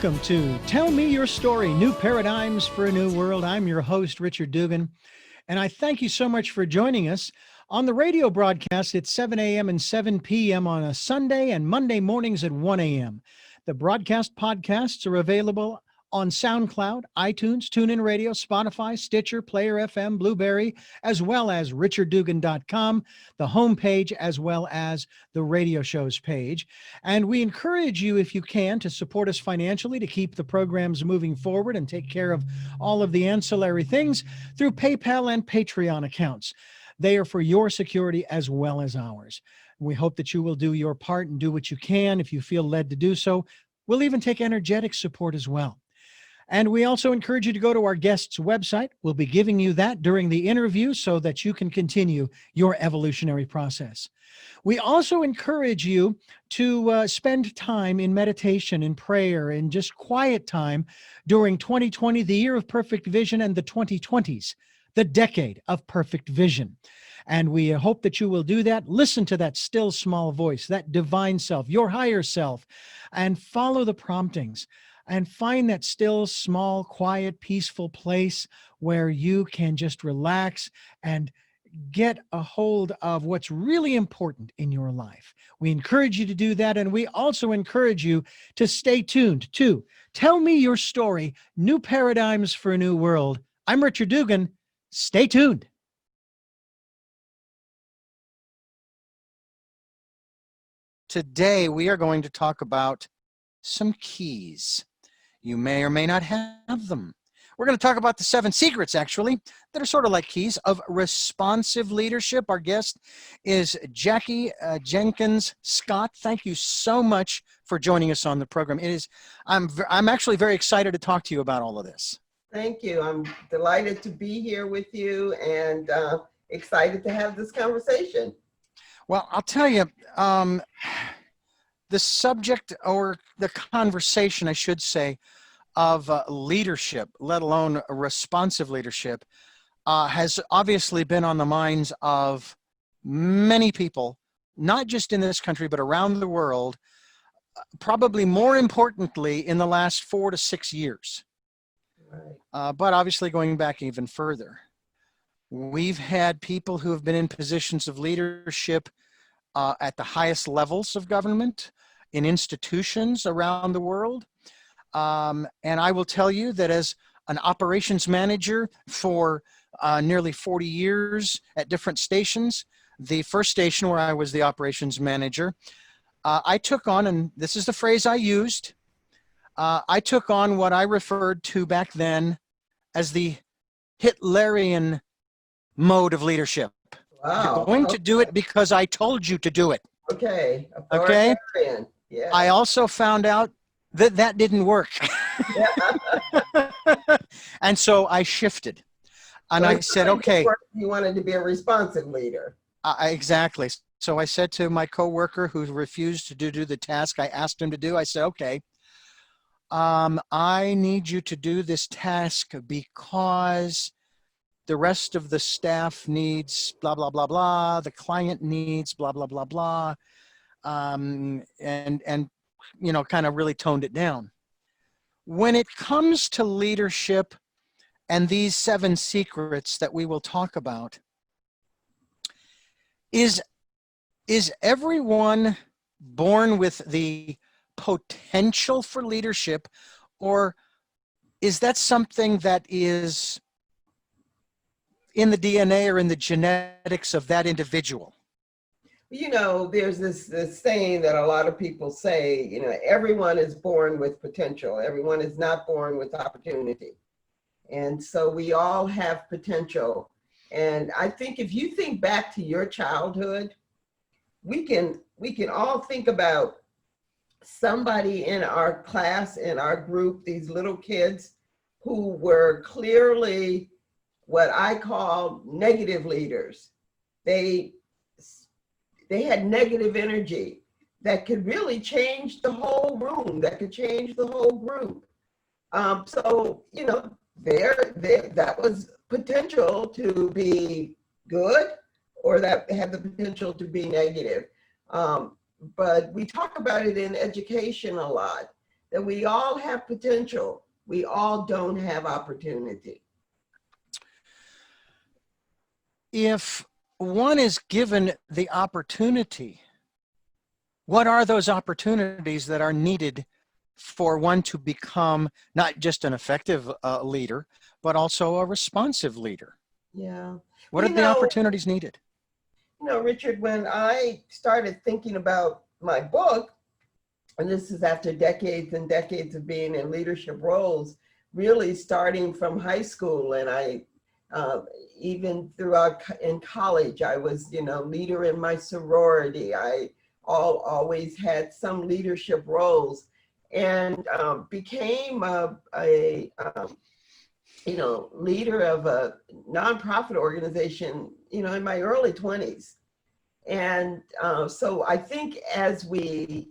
Welcome to Tell Me Your Story, New Paradigms for a New World. I'm your host, Richard Dugan, and I thank you so much for joining us on the radio broadcast at 7 a.m. and 7 p.m. on a Sunday and Monday mornings at 1 a.m. The broadcast podcasts are available on SoundCloud, iTunes, TuneIn Radio, Spotify, Stitcher, Player FM, Blueberry, as well as richarddugan.com, the homepage, as well as the radio show's page. And we encourage you, if you can, to support us financially to keep the programs moving forward and take care of all of the ancillary things through PayPal and Patreon accounts. They are for your security as well as ours. We hope that you will do your part and do what you can if you feel led to do so. We'll even take energetic support as well. And we also encourage you to go to our guest's website. We'll be giving you that during the interview so that you can continue your evolutionary process. We also encourage you to spend time in meditation, in prayer, in just quiet time during 2020, the year of perfect vision, and the 2020s, the decade of perfect vision. And we hope that you will do that. Listen to that still small voice, that divine self, your higher self, and follow the promptings. And find that still, small, quiet, peaceful place where you can just relax and get a hold of what's really important in your life. We encourage you to do that. And we also encourage you to stay tuned to Tell Me Your Story, New Paradigms for a New World. I'm Richard Dugan. Stay tuned. Today, we are going to talk about some keys. You may or may not have them. We're going to talk about the 7 secrets, actually, that are sort of like keys of responsive leadership. Our guest is Jackie Jenkins Scott. Thank you so much for joining us on the program. I'm actually very excited to talk to you about all of this. Thank you. I'm delighted to be here with you and excited to have this conversation. Well, I'll tell you, the subject, or the conversation, I should say, of leadership, let alone responsive leadership, has obviously been on the minds of many people, not just in this country, but around the world, probably more importantly in the last 4 to 6 years. Right. But obviously going back even further. We've had people who have been in positions of leadership at the highest levels of government, in institutions around the world. And I will tell you that as an operations manager for nearly 40 years at different stations, the first station where I was the operations manager, I took on, and this is the phrase I used, I took on what I referred to back then as the Hitlerian mode of leadership. Wow. You're going to do it because I told you to do it. Okay. Okay. Yeah. I also found out that that didn't work. And so I shifted. And I said, okay. You wanted to be a responsive leader. Exactly. So I said to my coworker who refused to do the task I asked him to do, I said, okay, I need you to do this task because the rest of the staff needs blah, blah, blah, blah. The client needs blah, blah, blah, blah. And you know, kind of really toned it down. When it comes to leadership and these 7 secrets that we will talk about, is everyone born with the potential for leadership, or is that something that is in the DNA or in the genetics of that individual? You know, there's this saying that a lot of people say, you know, everyone is born with potential. Everyone is not born with opportunity. And so we all have potential. And I think if you think back to your childhood, we can all think about somebody in our class, in our group, these little kids who were clearly what I call negative leaders. They had negative energy that could really change the whole room, that could change the whole group. So, you know, that was potential to be good, or that had the potential to be negative. But we talk about it in education a lot, that we all have potential. We all don't have opportunity. If one is given the opportunity, what are those opportunities that are needed for one to become not just an effective leader, but also a responsive leader? Yeah. What are the opportunities needed? Richard, when I started thinking about my book, and this is after decades and decades of being in leadership roles, really starting from high school, and I even throughout in college, I was, leader in my sorority. I always had some leadership roles, and became a leader of a nonprofit organization, in my early 20s. And so I think as we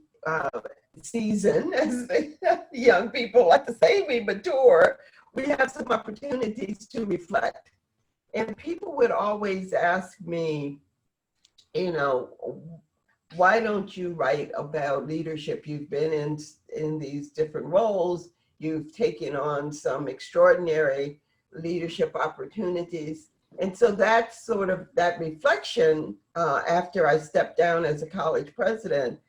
season, as the young people like to say, we mature, we have some opportunities to reflect. And people would always ask me, why don't you write about leadership? You've been in these different roles. You've taken on some extraordinary leadership opportunities. And so that's sort of that reflection after I stepped down as a college president.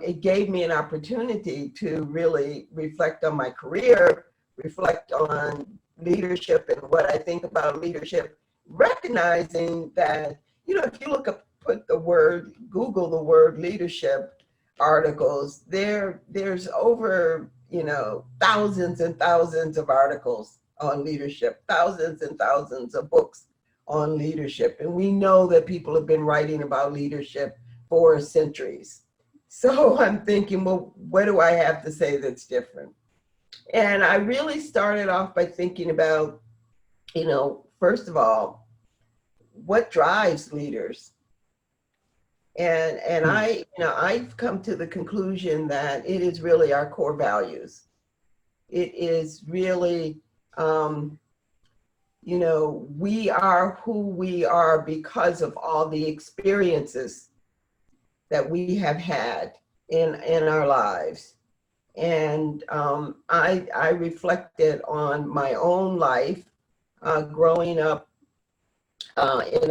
It gave me an opportunity to really reflect on my career, reflect on leadership and what I think about leadership, recognizing that, if you Google the word leadership articles, there's over, thousands and thousands of articles on leadership, thousands and thousands of books on leadership. And we know that people have been writing about leadership for centuries. So I'm thinking, well, what do I have to say that's different? And I really started off by thinking about, first of all, what drives leaders? And I've come to the conclusion that it is really our core values. It is really, we are who we are because of all the experiences that we have had in our lives. And I reflected on my own life growing up in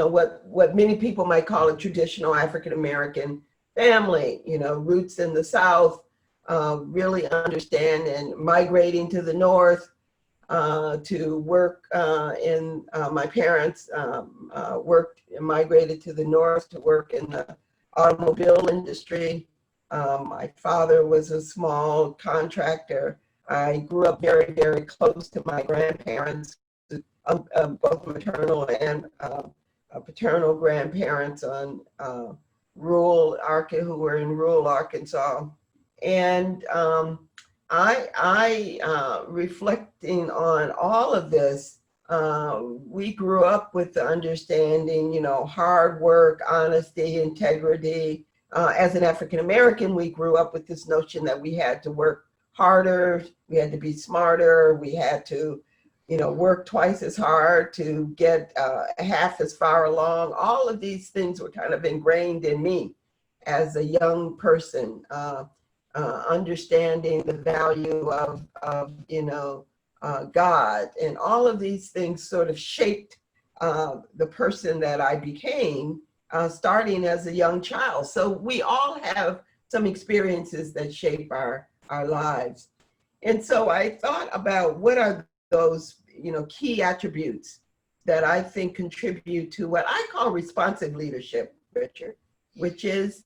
what many people might call a traditional African American family. Roots in the South, really understand, and migrating to the North to work in my parents worked and migrated to the North to work in the automobile industry. My father was a small contractor. I grew up very, very close to my grandparents, both maternal and paternal grandparents who were in rural Arkansas. And I reflecting on all of this, we grew up with the understanding, hard work, honesty, integrity. As an African American, we grew up with this notion that we had to work harder, we had to be smarter, we had to, work twice as hard to get half as far along. All of these things were kind of ingrained in me as a young person, understanding the value of God, and all of these things sort of shaped the person that I became, starting as a young child. So we all have some experiences that shape our lives. And so I thought about what are those, key attributes that I think contribute to what I call responsive leadership, Richard, which is,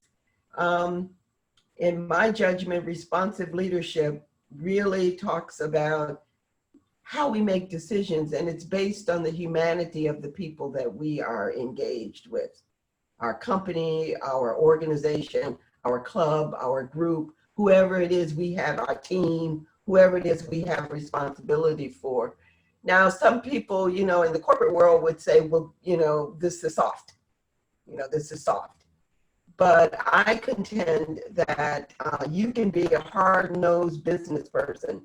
in my judgment, responsive leadership really talks about how we make decisions, and it's based on the humanity of the people that we are engaged with. Our company, our organization, our club, our group, whoever it is we have, our team, whoever it is we have responsibility for. Now, some people, in the corporate world would say, well, this is soft. This is soft. But I contend that you can be a hard-nosed business person,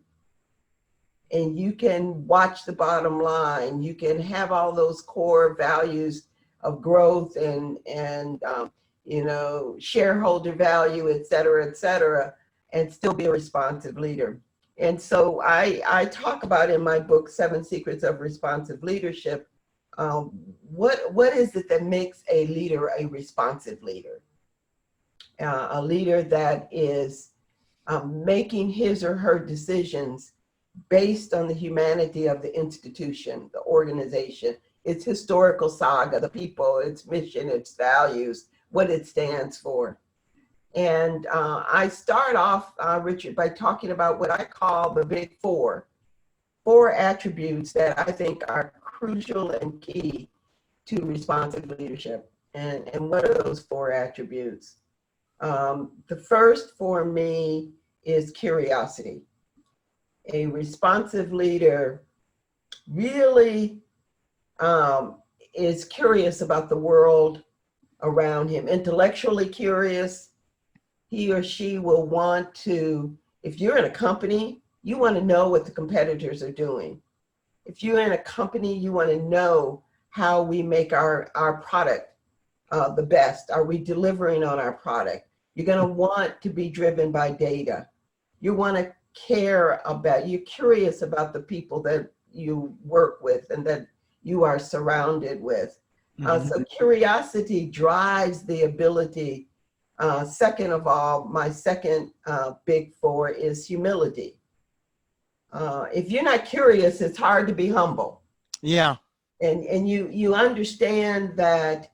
and you can watch the bottom line. You can have all those core values of growth and shareholder value, et cetera, and still be a responsive leader. And so I talk about in my book, 7 Secrets of Responsive Leadership, what is it that makes a leader a responsive leader? A leader that is making his or her decisions based on the humanity of the institution, the organization, its historical saga, the people, its mission, its values, what it stands for. And I start off, Richard, by talking about what I call the big four attributes that I think are crucial and key to responsive leadership. And what are those 4 attributes? The first for me is curiosity. A responsive leader really is curious about the world around him, intellectually curious. He or she will want to, if you're in a company, you want to know what the competitors are doing. If you're in a company, you want to know how we make our product the best. Are we delivering on our product? You're going to want to be driven by data. You want to care about, you're curious about the people that you work with and that you are surrounded with. So curiosity drives the ability. Second of all, my second big 4 is humility. If you're not curious, it's hard to be humble. Yeah. And you understand that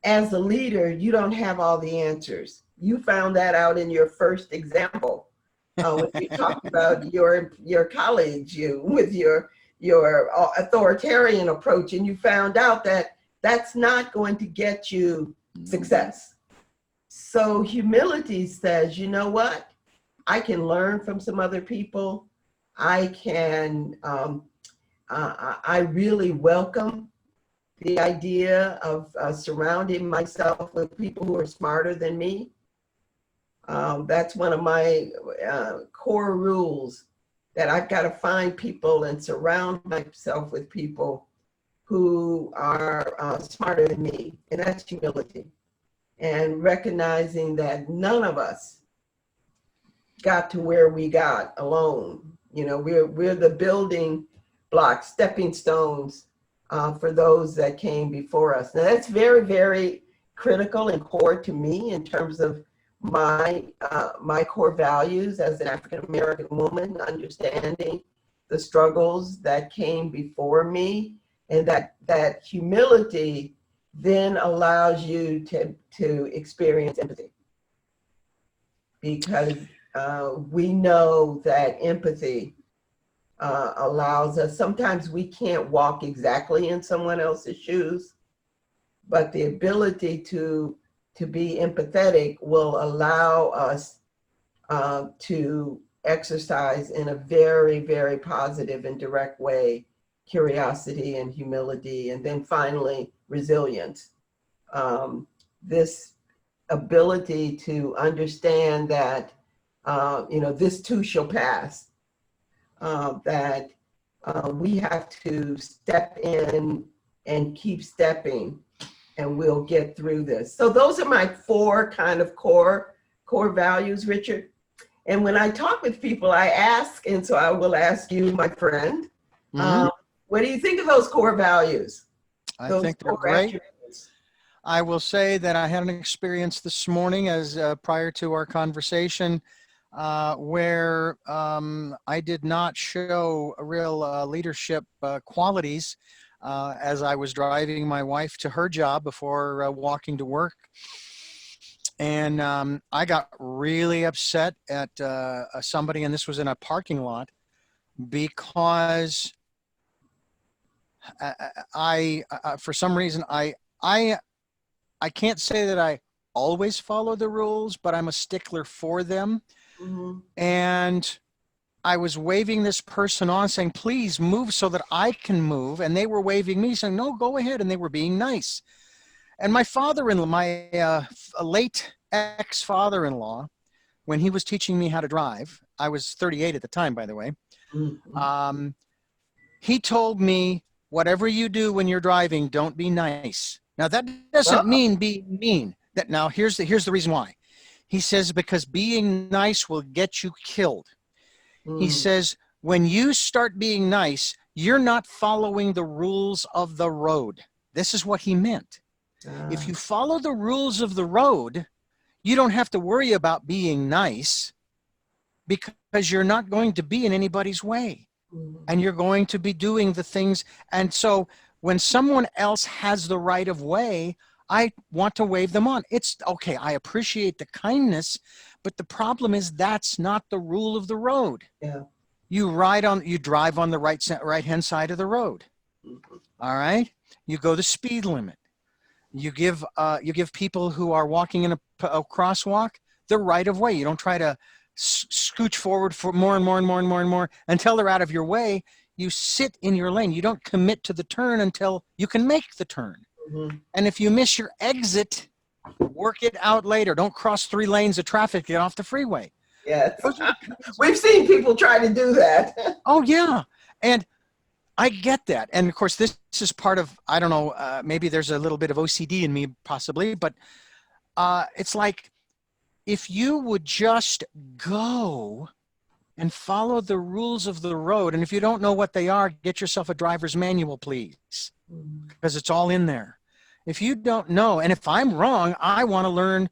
as a leader, you don't have all the answers. You found that out in your first example when you talked about your colleagues, with your authoritarian approach, and you found out that that's not going to get you success. So humility says, you know what? I can learn from some other people. I can, I really welcome the idea of surrounding myself with people who are smarter than me. That's one of my core rules, that I've got to find people and surround myself with people who are smarter than me. And that's humility. And recognizing that none of us got to where we got alone. You know, we're the building blocks, stepping stones for those that came before us. Now that's very, very critical and core to me in terms of my core values as an African American woman, understanding the struggles that came before me, and that humility then allows you to experience empathy, because we know that empathy allows us, sometimes we can't walk exactly in someone else's shoes, but the ability to be empathetic will allow us to exercise in a very, very positive and direct way curiosity and humility, and then finally resilience. This ability to understand that this too shall pass, that we have to step in and keep stepping, and we'll get through this. So those are my 4 kind of core values, Richard. And when I talk with people, I ask, and so I will ask you, my friend, what do you think of those core values? I think they're great. Attributes? I will say that I had an experience this morning, as prior to our conversation, where I did not show real leadership qualities as I was driving my wife to her job before walking to work. And I got really upset at somebody, and this was in a parking lot, because I for some reason, I can't say that I always follow the rules, but I'm a stickler for them. And I was waving this person on, saying, please move so that I can move. And they were waving me, saying, no, go ahead. And they were being nice. And my father-in-law, my late ex-father-in-law, when he was teaching me how to drive, I was 38 at the time, by the way, he told me, whatever you do when you're driving, don't be nice. Now, that doesn't mean be mean. Now, here's the reason why. He says, because being nice will get you killed. He Mm. says, when you start being nice, you're not following the rules of the road. This is what he meant. If Ah. you follow the rules of the road, you don't have to worry about being nice because you're not going to be in anybody's way Mm. and you're going to be doing the things. And so when someone else has the right of way, I want to wave them on. It's okay. I appreciate the kindness, but the problem is that's not the rule of the road. Yeah. You drive on the right hand side of the road. Mhm. All right. You go the speed limit. You give people who are walking in a crosswalk the right of way. You don't try to scooch forward for more and more and more and more and more until they're out of your way. You sit in your lane. You don't commit to the turn until you can make the turn. Mhm. And if you miss your exit, work it out later. Don't cross 3 lanes of traffic to get off the freeway. Yes. Those are the kinds We've seen people try to do that. Oh yeah, and I get that. And of course, this is part of, I don't know, maybe there's a little bit of OCD in me, possibly, but it's like if you would just go and follow the rules of the road, and if you don't know what they are, get yourself a driver's manual, please, Mhm. because it's all in there. If you don't know, and if I'm wrong, I want to learn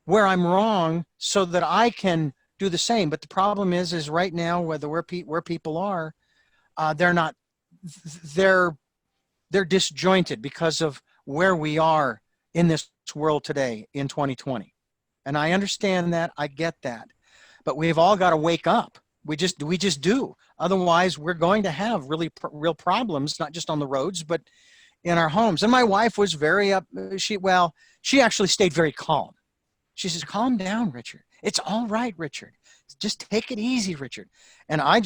where I'm wrong so that I can do the same. But the problem is right now, where people are, they're not, they're disjointed because of where we are in this world today in 2020. And I understand that. I get that. But we've all got to wake up. We just do. Otherwise, we're going to have real problems, not just on the roads, but in our homes. And my wife was very up. She actually stayed very calm. She says, "Calm down, Richard. It's all right, Richard. Just take it easy, Richard." And I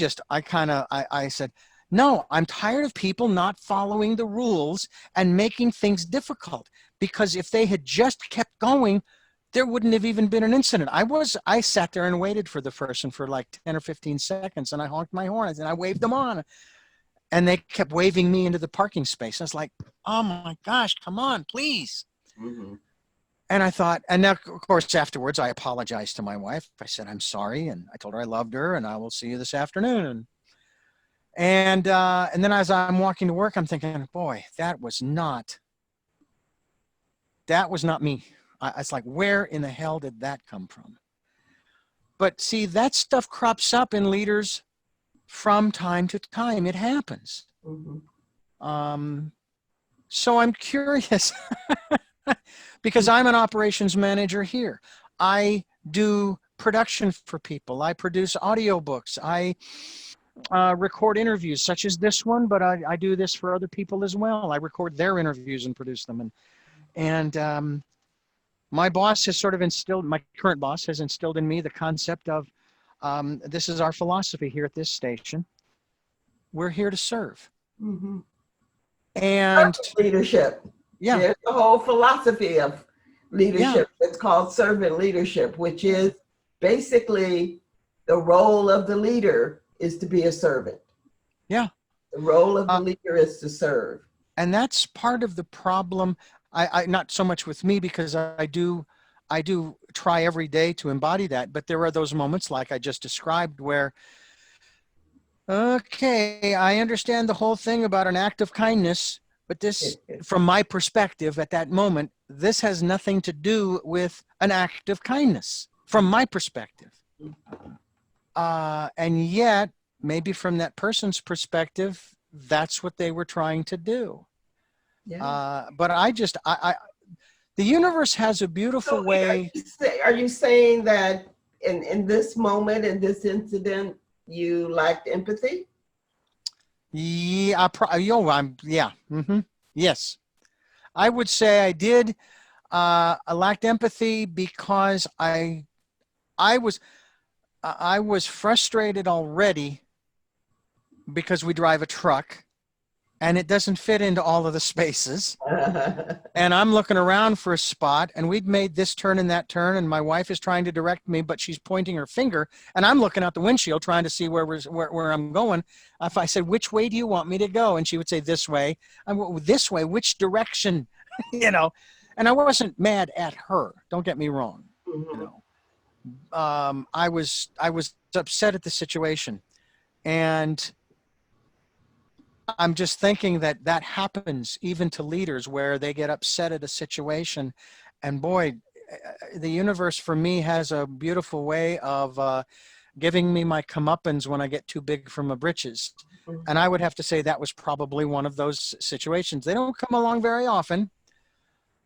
said, "No, I'm tired of people not following the rules and making things difficult. Because if they had just kept going, there wouldn't have even been an incident." I sat there and waited for the person for like 10 or 15 seconds, and I honked my horn and I waved them on, and they kept waving me into the parking space. I was like, "Oh my gosh, come on, please." Mhm. And I thought, and now, of course, afterwards, I apologized to my wife. I said, "I'm sorry." And I told her I loved her and I will see you this afternoon. And then as I'm walking to work, I'm thinking, boy, that was not me. It's like, where in the hell did that come from? But see, that stuff crops up in leaders from time to time. It happens. Mhm. Um, so I'm curious because I'm an operations manager here. I do production for people. I produce audiobooks. I record interviews such as this one, but I do this for other people as well. I record their interviews and produce them. And my boss has sort of instilled, my current boss has instilled in me the concept of this is our philosophy here at this station. We're here to serve. Mhm. And Leadership. yeah, There's a whole philosophy of yeah, leadership. It's called servant leadership, which is basically the role of the leader is to be a servant. yeah. The role of the Uh, leader is to serve. and that's part of the problem. I not so much with me because I do try every day to embody that, but there are those moments like I just described where, okay, I understand the whole thing about an act of kindness, but this, from my perspective at that moment, this has nothing to do with an act of kindness from my perspective. And yet, maybe from that person's perspective, that's what they were trying to do. Yeah. But the universe has a beautiful So way. are you saying that in this moment, in this incident, you lacked empathy? Yeah, yeah. Yes, I would say I did. I lacked empathy because I was frustrated already because we drive a truck and it doesn't fit into all of the spaces. And I'm looking around for a spot, and we'd made this turn and that turn, and my wife is trying to direct me, but she's pointing her finger, and I'm looking out the windshield trying to see where I'm going. If I said, "Which way do you want me to go?" and she would say, "This way," I went, "This way? Which direction?" you know. And I wasn't mad at her. Don't get me wrong. You Mhm. know. I was upset at the situation, and I'm just thinking that that happens even to leaders where they get upset at a situation, and boy, the universe for me has a beautiful way of giving me my comeuppance when I get too big for my britches. And I Mhm. would have to say that was probably one of those situations. They don't come along very often,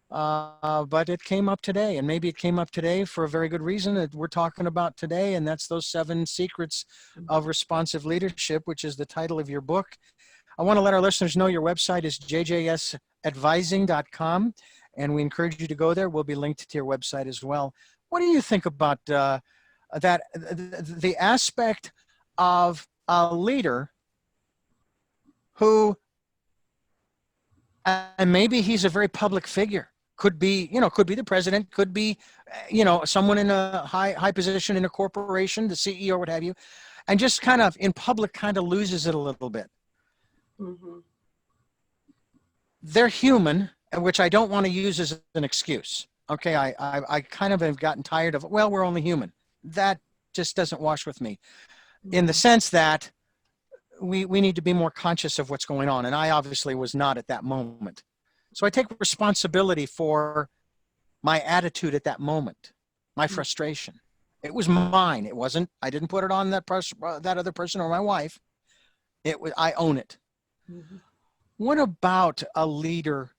but it came up today, and maybe it came up today for a very good reason that we're talking about today, and that's those 7 secrets of responsive leadership, which is the title of your book. I want to let our listeners know your website is jjsadvising.com, and we encourage you to go there. We'll be linked to your website as well. What do you think about that? The aspect of a leader who, and maybe he's a very public figure, could be, could be the president, could be, someone in a high position in a corporation, the CEO, what have you, and just kind of in public kind of loses it a little bit. Mhm. They're human, which I don't want to use as an excuse. Okay, I kind of have gotten tired of, well, we're only human. That just doesn't wash with me, in the Mhm. sense that we need to be more conscious of what's going on. And I obviously was not at that moment. So I take responsibility for my attitude at that moment, my Mhm. frustration. It was mine. It wasn't, I didn't put it on that other person or my wife. It was, I own it. Mhm. What about a leader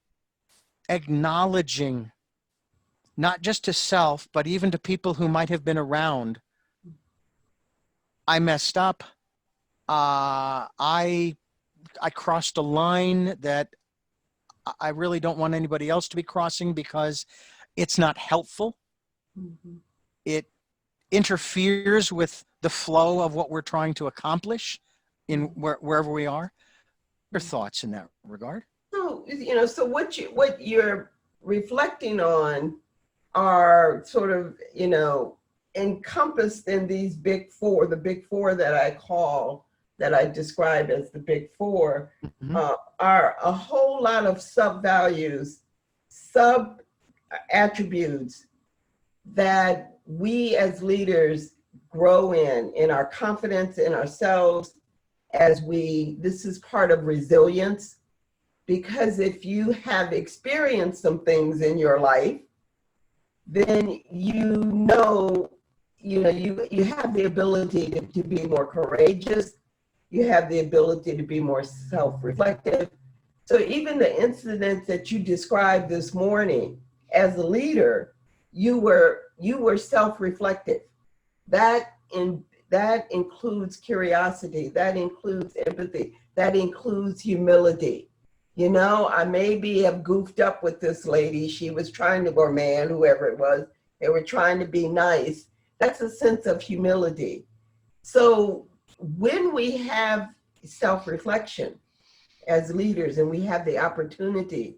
acknowledging, not just to self, but even to people who might have been around, I messed up. I crossed a line that I really don't want anybody else to be crossing because it's not helpful. Mhm. It interferes with the flow of what we're trying to accomplish in wherever we are. Your Mhm. thoughts in that regard? So, so what you're reflecting on are sort of, encompassed in these big four, the big four that I call, that I describe as the big four, Mm-hmm. are a whole lot of sub values, sub attributes that we as leaders grow in our confidence in ourselves, this is part of resilience. Because if you have experienced some things in your life, then you have the ability to be more courageous. You have the ability to be more self-reflective. So even the incidents that you described this morning, as a leader, you were self-reflective. That includes curiosity, that includes empathy, that includes humility. I maybe have goofed up with this lady. She was trying to, or man, whoever it was, they were trying to be nice. That's a sense of humility. So when we have self-reflection as leaders and we have the opportunity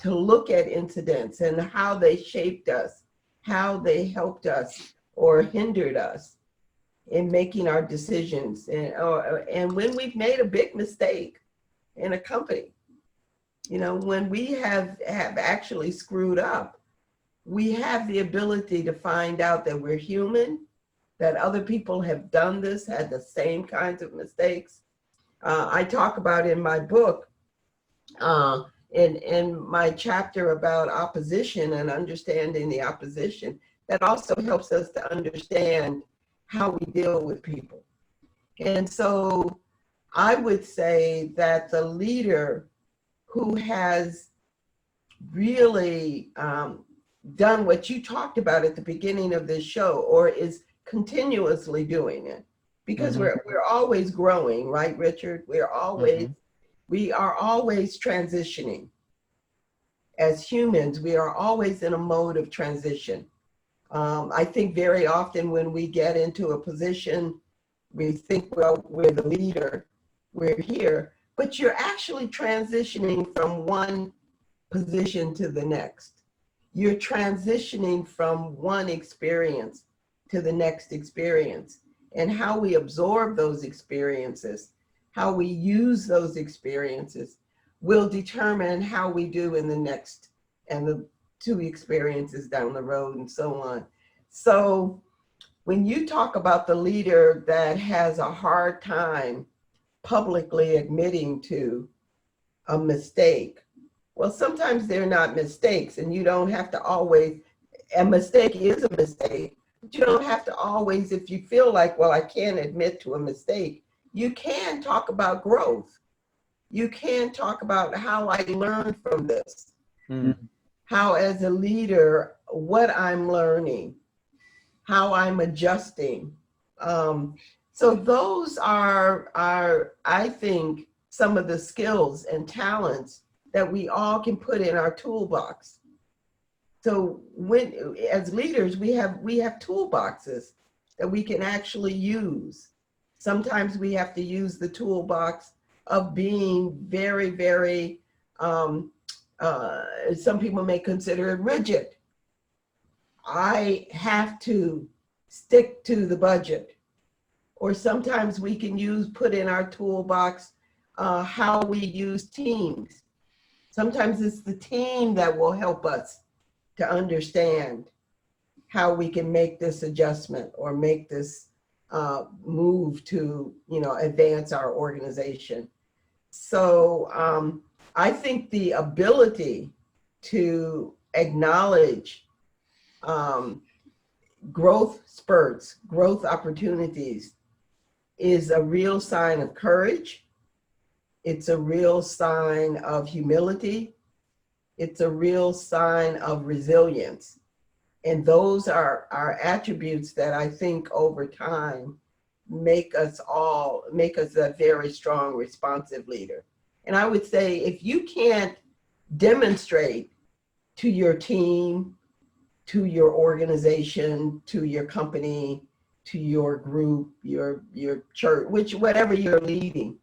to look at incidents and how they shaped us, how they helped us or hindered us in making our decisions, and when we've made a big mistake in a company, when we have actually screwed up, we have the ability to find out that we're human, that other people have done this, had the same kinds of mistakes. I talk about in my book, uh, in my chapter about opposition and understanding the opposition, that also helps us to understand how we deal with people. And so I would say that the leader who has really done what you talked about at the beginning of this show, or is continuously doing it, because Mm-hmm. we're always growing, right, Richard? Mm-hmm. We are always transitioning. As humans, we are always in a mode of transition. I think very often when we get into a position, we think, well, we're the leader, we're here, but you're actually transitioning from one position to the next. You're transitioning from one experience to the next experience. And how we absorb those experiences, how we use those experiences, will determine how we do in the next and the two experiences down the road and so on. So when you talk about the leader that has a hard time publicly admitting to a mistake, well, sometimes they're not mistakes, and you don't have to always, a mistake is a mistake, but you don't have to always, if you feel like, well, I can't admit to a mistake, you can talk about growth. You can talk about how I learned from this, how as a leader, what I'm learning, how I'm adjusting. So those are, I think, some of the skills and talents that we all can put in our toolbox. So when, as leaders, we have toolboxes that we can actually use. Sometimes we have to use the toolbox of being very, very, some people may consider it rigid. I have to stick to the budget. Or sometimes we can put in our toolbox how we use teams. Sometimes it's the team that will help us to understand how we can make this adjustment or make this move to, advance our organization. So I think the ability to acknowledge growth spurts, growth opportunities is a real sign of courage. It's a real sign of humility. It's a real sign of resilience. And those are attributes that I think over time make us a very strong, responsive leader. And I would say if you can't demonstrate to your team, to your organization, to your company, to your group, your church, whatever you're leading,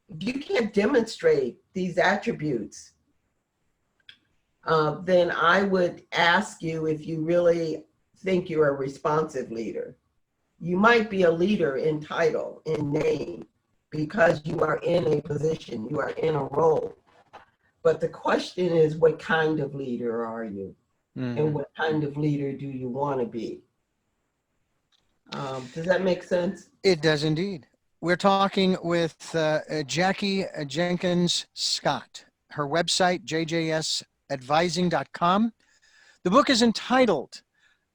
if you can't demonstrate these attributes, then I would ask you if you really think you're a responsive leader. You might be a leader in title, in name, because you are in a position, you are in a role. But the question is, what kind of leader are you? And what kind of leader do you want to be? Does that make sense? It does indeed. We're talking with Jackie Jenkins Scott. Her website, jjsadvising.com. The book is entitled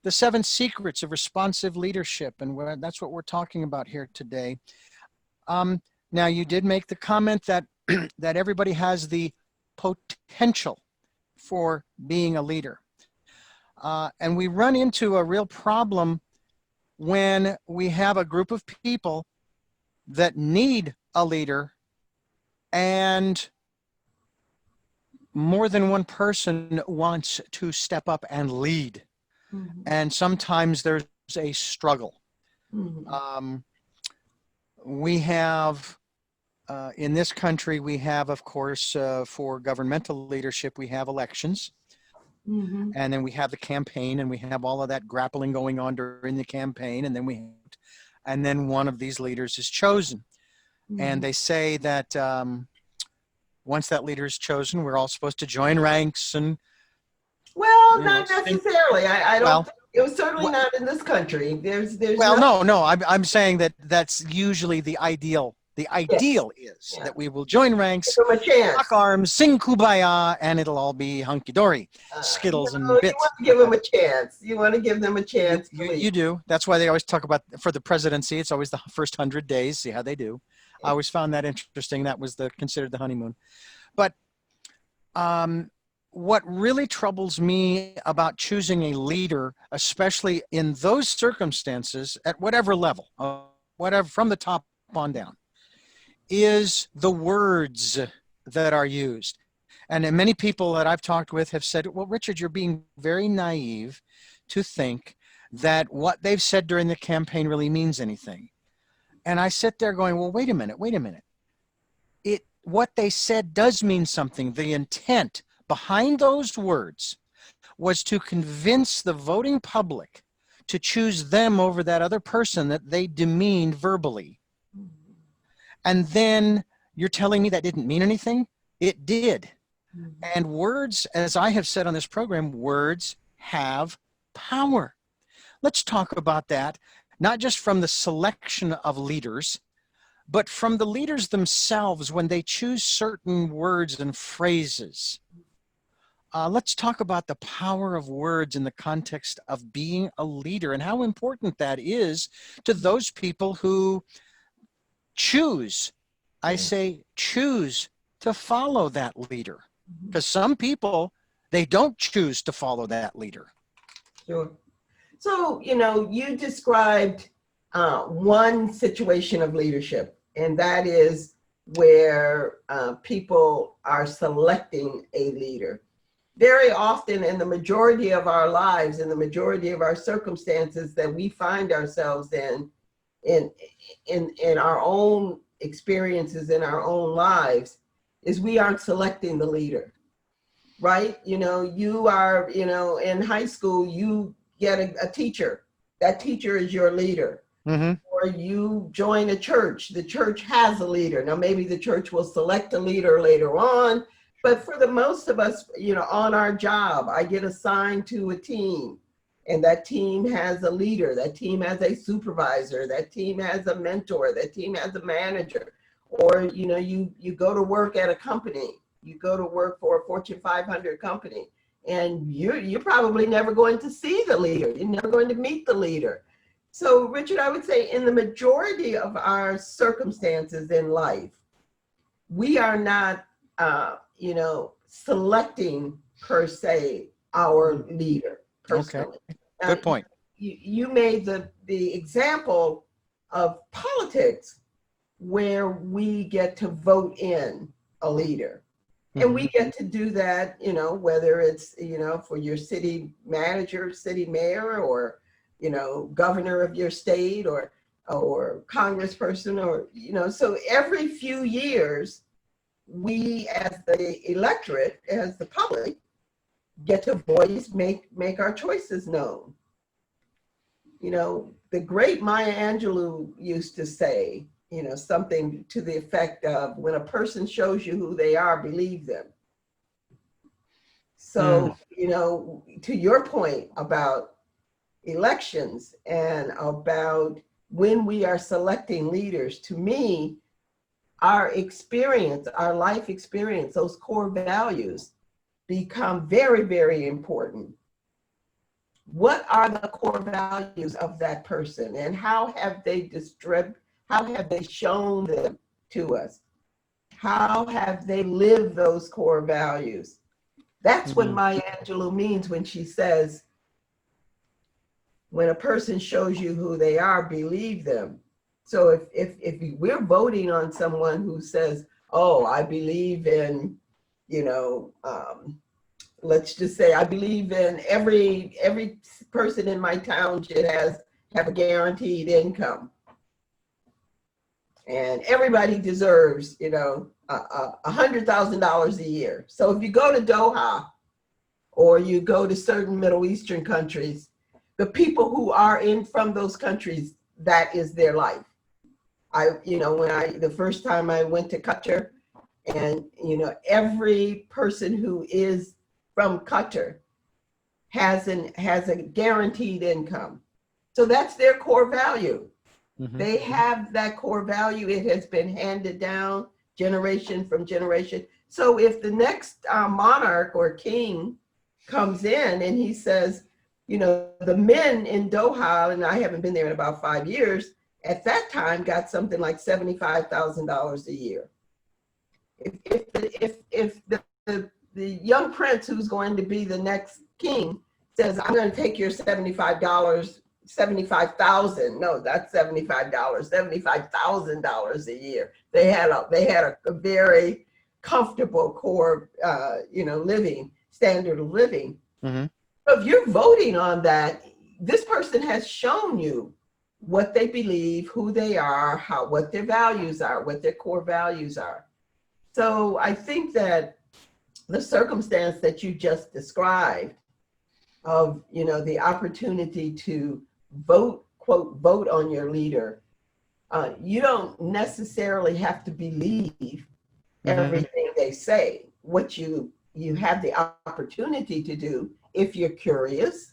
The 7 Secrets of Responsive Leadership, and that's what we're talking about here today. Now, you did make the comment that that everybody has the potential for being a leader. And we run into a real problem when we have a group of people that need a leader and more than one person wants to step up and lead. And sometimes there's a struggle. We have, in this country, we have, of course, for governmental leadership, we have elections. And then we have the campaign, and we have all of that grappling going on during the campaign, and then one of these leaders is chosen. And they say that once that leader is chosen, we're all supposed to join ranks and. Well, not necessarily. I don't. It was certainly not in this country. There's. Well, no. I'm saying that that's usually the ideal. The ideal is that we will join ranks, lock arms, sing kumbaya, and it'll all be hunky-dory, Skittles and bits. You want to give them a chance. You want to give them a chance. You do. That's why they always talk about, for the presidency, it's always the first 100 days, see how they do. I always found that interesting. That was considered the honeymoon. But what really troubles me about choosing a leader, especially in those circumstances, at whatever level, whatever from the top on down, is the words that are used. And many people that I've talked with have said, well, Richard, you're being very naive to think that what they've said during the campaign really means anything. And I sit there going, well, wait a minute. What they said does mean something. The intent behind those words was to convince the voting public to choose them over that other person that they demeaned verbally. And then you're telling me that didn't mean anything? It did. And words, as I have said on this program, words have power. Let's talk about that not just from the selection of leaders, but from the leaders themselves when they choose certain words and phrases. Let's talk about the power of words in the context of being a leader and how important that is to those people who choose, I say, choose to follow that leader. Because some people, they don't choose to follow that leader. Sure. So, you described one situation of leadership, and that is where people are selecting a leader. Very often in the majority of our lives, in the majority of our circumstances that we find ourselves in our own experiences, in our own lives, is we aren't selecting the leader, right? You are, in high school, you get a teacher. That teacher is your leader. Mm-hmm. Or you join a church. The church has a leader. Now, maybe the church will select a leader later on, but for the most of us, on our job, I get assigned to a team, and that team has a leader. That team has a supervisor. That team has a mentor. That team has a manager. Or, you go to work at a company. You go to work for a Fortune 500 company, and you're probably never going to see the leader. You're never going to meet the leader. So, Richard, I would say in the majority of our circumstances in life, we are not, selecting per se our leader personally. Okay. Good point. You made the example of politics where we get to vote in a leader. And we get to do that, whether it's, for your city manager, city mayor, or, governor of your state, or congressperson, or, so every few years, we as the electorate, as the public, get to make our choices known. The great Maya Angelou used to say, something to the effect of, when a person shows you who they are, believe them. So, to your point about elections and about when we are selecting leaders, to me, our experience, our life experience, those core values become very, very important. What are the core values of that person, and how have they shown them to us? How have they lived those core values? That's what Maya Angelou means when she says, when a person shows you who they are, believe them. So if we're voting on someone who says, oh, I believe in, let's just say, I believe in every person in my town should have a guaranteed income. And everybody deserves, $100,000 a year. So if you go to Doha, or you go to certain Middle Eastern countries, the people who are from those countries, that is their life. The first time I went to Qatar, and, every person who is from Qatar has a guaranteed income. So that's their core value. They have that core value. It has been handed down generation from generation. So if the next monarch or king comes in and he says, the men in Doha, and I haven't been there in about 5 years, at that time got something like $75,000 a year. If the young prince who's going to be the next king says, I'm going to take your $75,000. No, that's $75,000 a year. They had a very comfortable core, standard of living. So if you're voting on that, this person has shown you what they believe, who they are, what their values are, what their core values are. So I think that the circumstance that you just described of, the opportunity to vote, quote, vote on your leader, you don't necessarily have to believe everything they say. What you have the opportunity to do, if you're curious,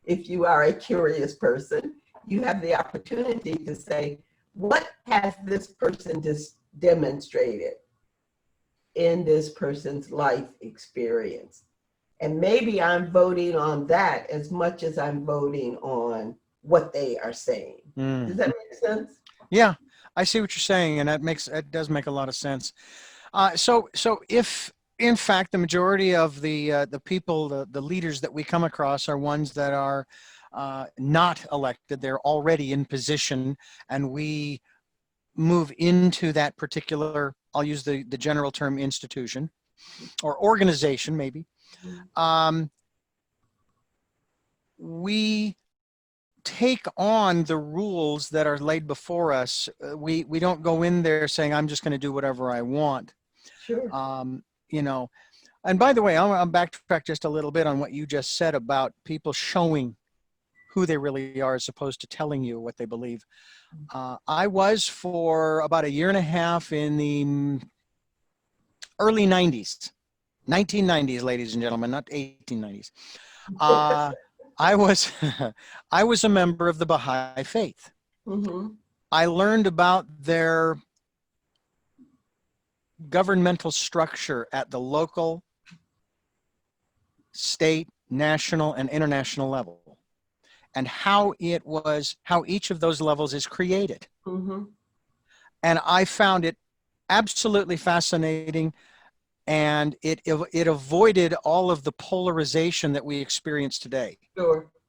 if you are a curious person, you have the opportunity to say, what has this person just demonstrated in this person's life experience? And maybe I'm voting on that as much as I'm voting on what they are saying. Does that make sense? Yeah, I see what you're saying, and it does make a lot of sense. So if in fact the majority of the people, the leaders that we come across are ones that are not elected, they're already in position, and we move into that particular, I'll use the general term, institution or organization, maybe. We take on the rules that are laid before us. We don't go in there saying, I'm just going to do whatever I want. Sure. You know, and by the way, I'll backtrack just a little bit on what you just said about people showing who they really are as opposed to telling you what they believe. I was for about a year and a half in the early 90s, 1990s, ladies and gentlemen, not 1890s. I was I was a member of the Baha'i faith. I learned about their governmental structure at the local, state, national, and international level, and how each of those levels is created. And I found it absolutely fascinating, and it avoided all of the polarization that we experience today.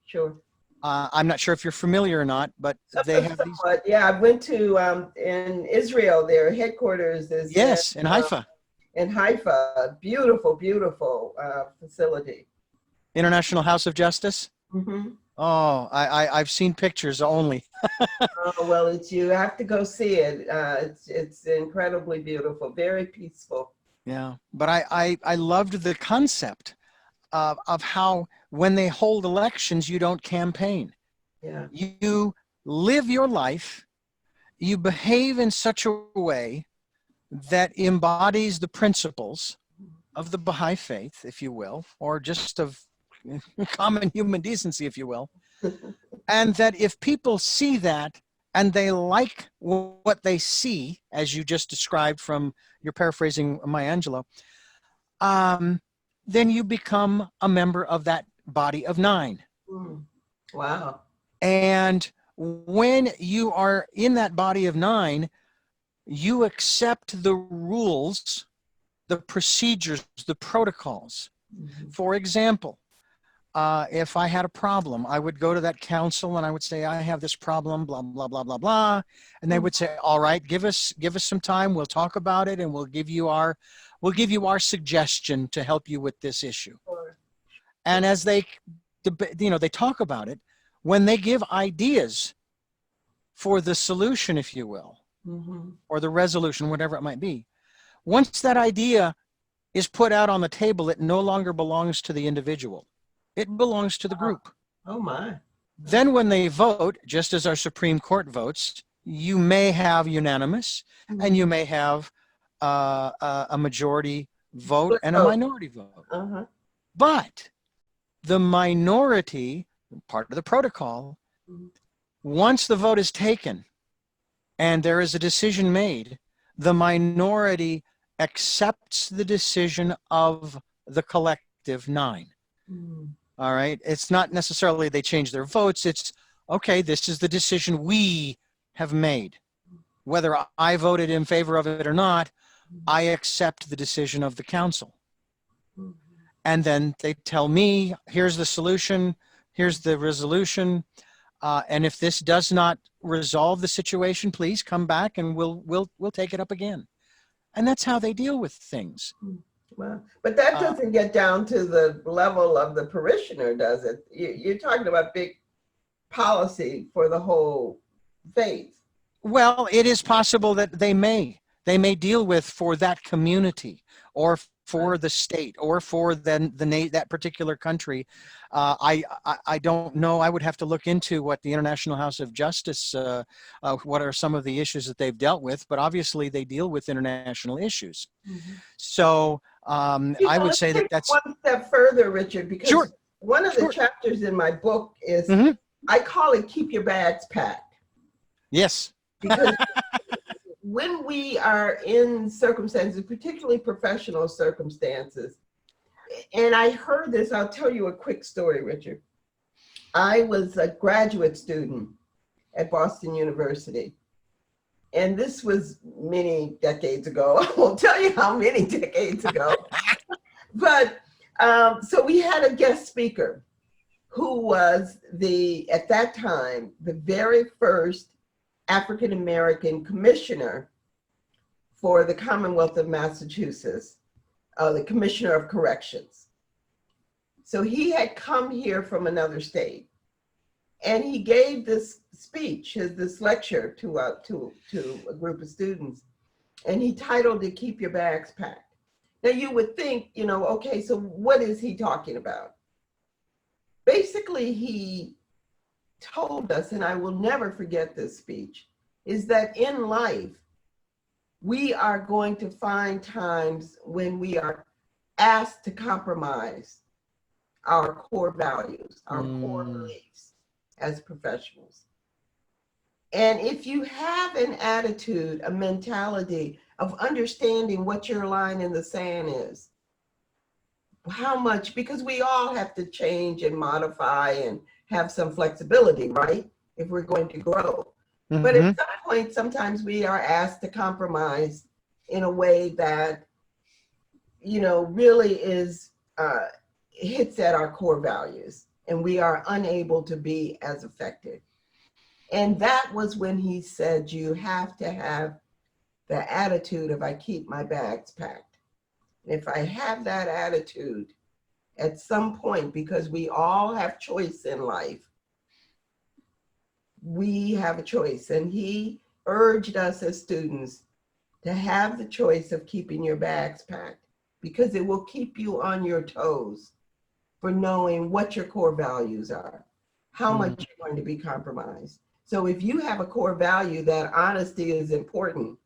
Sure. I'm not sure if you're familiar or not, but they have these. Yeah, I went to in Israel. Their headquarters is in Haifa. In Haifa, beautiful facility. International House of Justice. Oh, I've seen pictures only. Oh, well, you have to go see it. It's incredibly beautiful, very peaceful. Yeah, but I loved the concept of how when they hold elections, you don't campaign. Yeah. You live your life, you behave in such a way that embodies the principles of the Baha'i faith, if you will, or just of common human decency, if you will. And that if people see that and they like what they see, as you just described from, you're paraphrasing Maya Angelou, then you become a member of that body of 9. Wow. And when you are in that body of 9, you accept the rules, the procedures, the protocols. For example, if I had a problem, I would go to that council and I would say, I have this problem, blah, blah, blah, blah, blah. And they would say, all right, give us some time. We'll talk about it and we'll give you our suggestion to help you with this issue. And as they talk about it, when they give ideas for the solution, if you will, or the resolution, whatever it might be, once that idea is put out on the table, it no longer belongs to the individual. It belongs to the group. Oh my. Then when they vote, just as our Supreme Court votes, you may have unanimous and you may have a majority vote and a minority vote. But the minority, part of the protocol, once the vote is taken and there is a decision made, the minority accepts the decision of the collective 9. All right. It's not necessarily they change their votes. It's, okay, this is the decision we have made. Whether I voted in favor of it or not, I accept the decision of the council. And then they tell me, here's the solution, here's the resolution. And if this does not resolve the situation, please come back and we'll take it up again. And that's how they deal with things. Wow. But that doesn't get down to the level of the parishioner, does it? You're talking about big policy for the whole faith. Well, it is possible that they may deal with for that community or for the state or for that particular country. I don't know. I would have to look into what the International House of Justice, what are some of the issues that they've dealt with, but obviously they deal with international issues. So I would say that's one step further, Richard, because one of the chapters in my book is I call it keep your bags packed. Yes. Because when we are in circumstances, particularly professional circumstances, and I heard this, I'll tell you a quick story, Richard. I was a graduate student at Boston University. And this was many decades ago. I won't tell you how many decades ago. But so we had a guest speaker who was at that time, the very first African-American commissioner for the Commonwealth of Massachusetts, the Commissioner of Corrections. So he had come here from another state, and he gave this speech, this lecture to a group of students, and he titled it "Keep Your Bags Packed." Now you would think, okay, so what is he talking about? Basically, he told us, and I will never forget this speech, is that in life, we are going to find times when we are asked to compromise our core values, our core beliefs as professionals. And if you have an attitude, a mentality of understanding what your line in the sand is, how much, because we all have to change and modify and have some flexibility, right? If we're going to grow. But at some point, sometimes we are asked to compromise in a way that, really hits at our core values, and we are unable to be as effective. And that was when he said, you have to have the attitude of I keep my bags packed. And if I have that attitude at some point, because we all have choice in life, we have a choice. And he urged us as students to have the choice of keeping your bags packed, because it will keep you on your toes for knowing what your core values are, how much you're going to be compromised. So if you have a core value that honesty is important,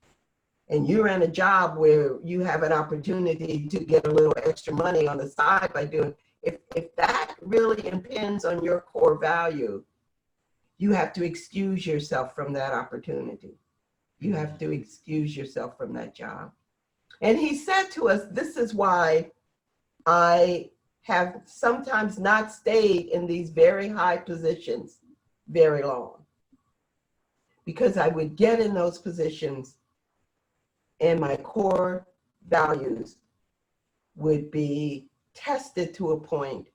and you're in a job where you have an opportunity to get a little extra money on the side by doing, if that really impinges on your core value, you have to excuse yourself from that opportunity. You have to excuse yourself from that job. And he said to us, this is why I have sometimes not stayed in these very high positions very long, because I would get in those positions and my core values would be tested to a point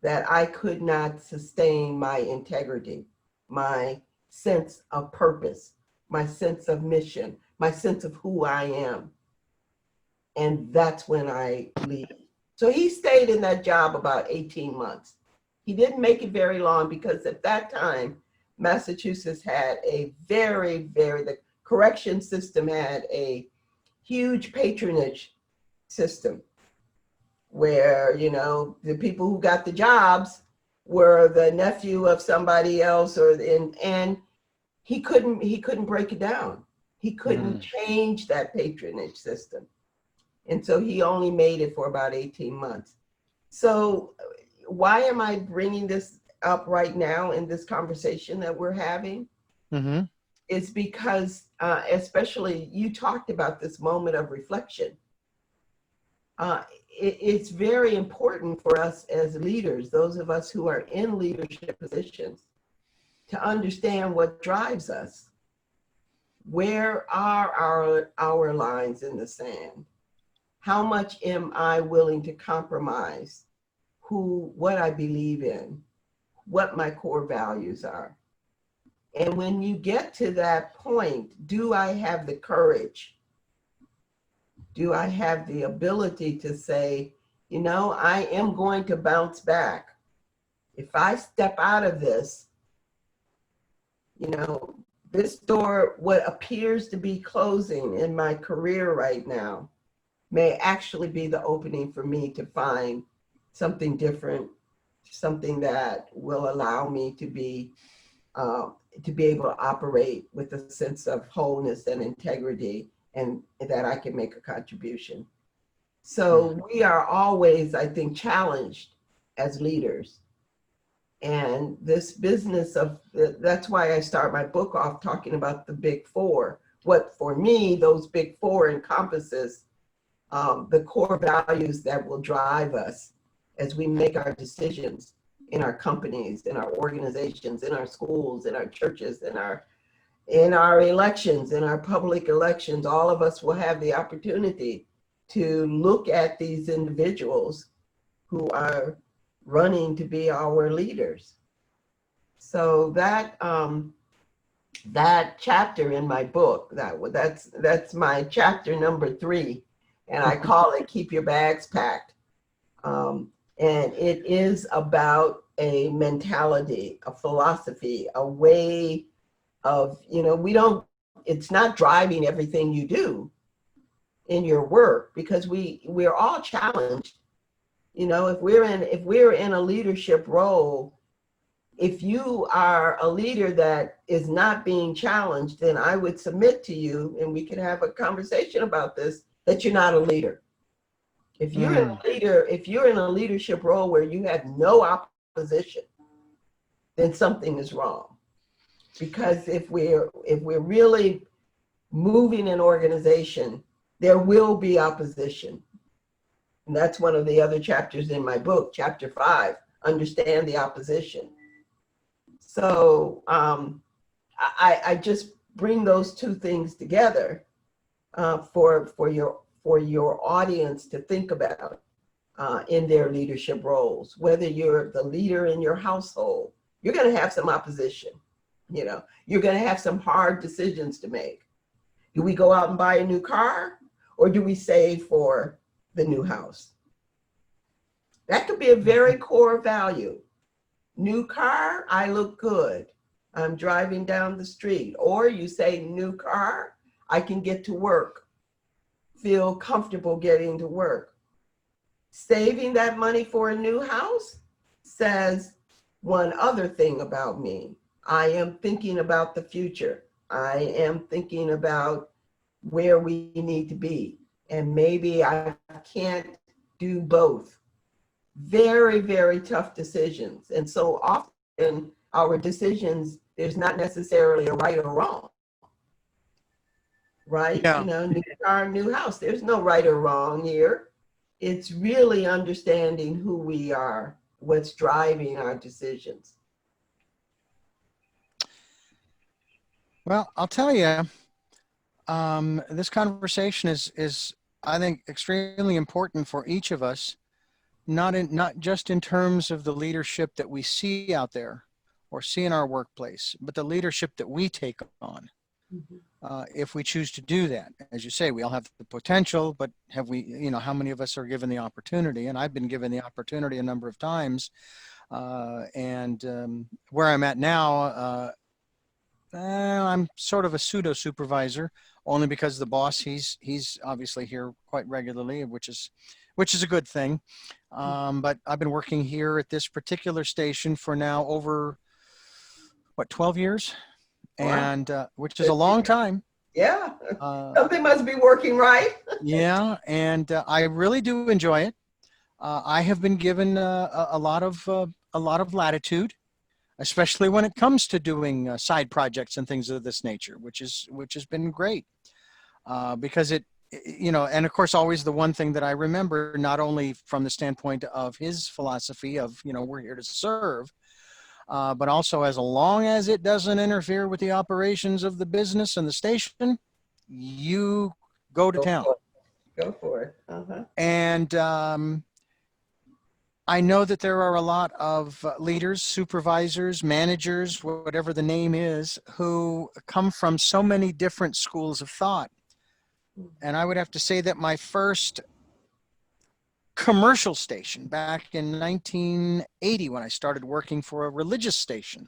that I could not sustain my integrity, my sense of purpose, my sense of mission, my sense of who I am. And that's when I leave. So he stayed in that job about 18 months. He didn't make it very long, because at that time, Massachusetts had the correction system had a huge patronage system where, the people who got the jobs were the nephew of somebody else, and he couldn't break it down. He couldn't change that patronage system. And so he only made it for about 18 months. So why am I bringing this up right now in this conversation that we're having? It's because, especially you talked about this moment of reflection. It's very important for us as leaders, those of us who are in leadership positions, to understand what drives us. Where are our lines in the sand? How much am I willing to compromise what I believe in, what my core values are? And when you get to that point, do I have the courage? Do I have the ability to say, I am going to bounce back. If I step out of this, this door, what appears to be closing in my career right now, may actually be the opening for me to find something different, something that will allow me to be able to operate with a sense of wholeness and integrity, and that I can make a contribution. So we are always, I think, challenged as leaders. And this business of, that's why I start my book off talking about the big four. What for me, those big four encompasses the core values that will drive us as we make our decisions in our companies, in our organizations, in our schools, in our churches, in our elections, in our public elections. All of us will have the opportunity to look at these individuals who are running to be our leaders. So that chapter in my book, that's my chapter number 3, and I call it "Keep Your Bags Packed." And it is about a mentality, a philosophy, a way of, it's not driving everything you do in your work, because we're all challenged. If we're in a leadership role, if you are a leader that is not being challenged, then I would submit to you, and we can have a conversation about this, that you're not a leader. If you're in a leadership role where you have no opposition, then something is wrong. Because if we're really moving an organization, there will be opposition. And that's one of the other chapters in my book, chapter 5, understand the opposition. So I just bring those two things together for your audience to think about in their leadership roles. Whether you're the leader in your household, you're going to have some opposition. You're going to have some hard decisions to make. Do we go out and buy a new car, or do we save for the new house? That could be a very core value. New car, I look good, I'm driving down the street. Or you say, new car, I can get to work, feel comfortable getting to work. Saving that money for a new house says one other thing about me. I am thinking about the future. I am thinking about where we need to be. And maybe I can't do both. Very, very tough decisions. And so often our decisions, there's not necessarily a right or wrong. Right? Yeah. New car, new house. There's no right or wrong here. It's really understanding who we are, what's driving our decisions. Well, I'll tell you, this conversation is, I think, extremely important for each of us, not just in terms of the leadership that we see out there or see in our workplace, but the leadership that we take on. If we choose to do that. As you say, we all have the potential, but have we, how many of us are given the opportunity? And I've been given the opportunity a number of times. And where I'm at now, I'm sort of a pseudo supervisor, only because the boss, he's obviously here quite regularly, which is a good thing. But I've been working here at this particular station for now over 12 years. And which is a long time. Yeah, something must be working right. Yeah, and I really do enjoy it. I have been given a lot of latitude, especially when it comes to doing side projects and things of this nature, which has been great. Because it, and of course, always the one thing that I remember, not only from the standpoint of his philosophy of, we're here to serve, but also as long as it doesn't interfere with the operations of the business and the station, you go to town. Go for it. Uh-huh. And I know that there are a lot of leaders, supervisors, managers, whatever the name is, who come from so many different schools of thought. And I would have to say that my first commercial station back in 1980, when I started working for a religious station,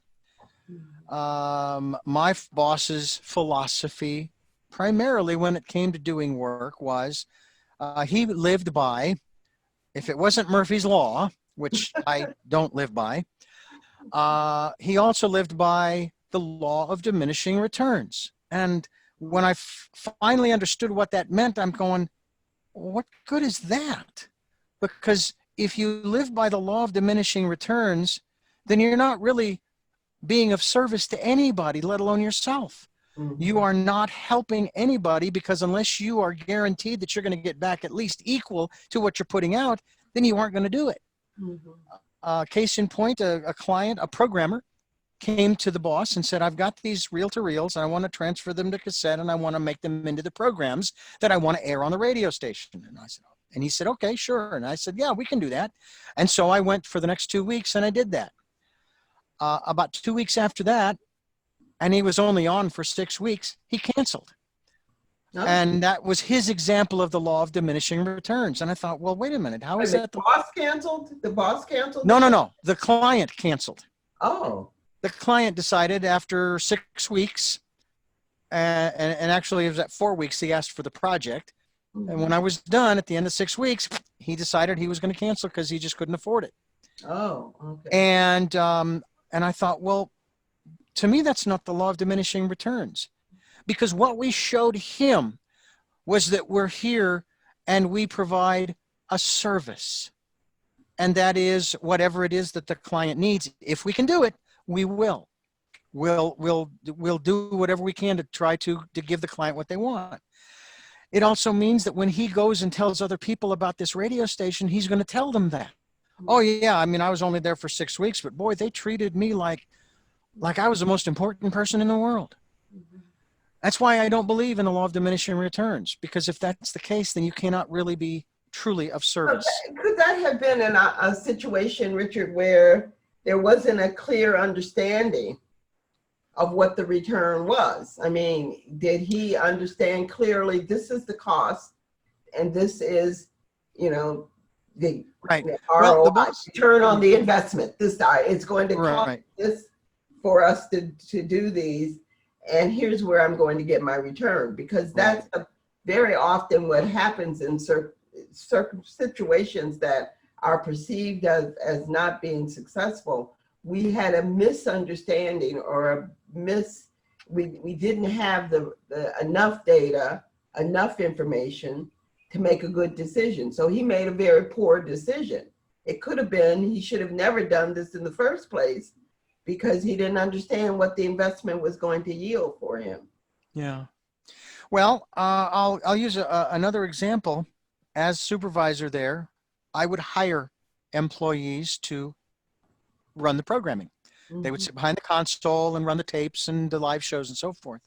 my boss's philosophy, primarily when it came to doing work, was he lived by, if it wasn't Murphy's Law, which I don't live by, he also lived by the law of diminishing returns. And when I finally understood what that meant, I'm going, what good is that? Because if you live by the law of diminishing returns, then you're not really being of service to anybody, let alone yourself. You are not helping anybody, because unless you are guaranteed that you're going to get back at least equal to what you're putting out, then you aren't going to do it. Case in point, a client, a programmer, came to the boss and said, I've got these reel-to-reels and I want to transfer them to cassette and I want to make them into the programs that I want to air on the radio station. And I said, and he said, okay, sure. And I said, yeah, we can do that. And so I went for the next 2 weeks and I did that. About 2 weeks after that, and he was only on for 6 weeks, he canceled. Oh. And that was his example of the law of diminishing returns. And I thought, well, wait a minute. How is that? The boss canceled? The boss canceled? No. The client canceled. Oh. The client decided after 6 weeks, and actually it was at 4 weeks, he asked for the project. And when I was done at the end of 6 weeks, he decided he was going to cancel because he just couldn't afford it. Oh, okay. And I thought, well, to me, that's not the law of diminishing returns, because what we showed him was that we're here and we provide a service, and that is whatever it is that the client needs. If we can do it, we will. We'll do whatever we can to try to give the client what they want. It also means that when he goes and tells other people about this radio station, he's going to tell them that. Oh yeah, I mean, I was only there for 6 weeks, but boy, they treated me like I was the most important person in the world. That's why I don't believe in the law of diminishing returns, because if that's the case, then you cannot really be truly of service. Could that have been in a situation, Richard, where there wasn't a clear understanding of what the return was? I mean, did he understand clearly this is the cost and this is, the right. ROI, return on the investment? This it's going to cost this for us to do these, and here's where I'm going to get my return, because that's very often what happens in certain situations that are perceived as not being successful. We had a misunderstanding or we didn't have the enough data, enough information to make a good decision. So he made a very poor decision. It could have been he should have never done this in the first place, because he didn't understand what the investment was going to yield for him. Yeah. Well, I'll use another example. As supervisor there, I would hire employees to run the programming. They would sit behind the console and run the tapes and the live shows and so forth.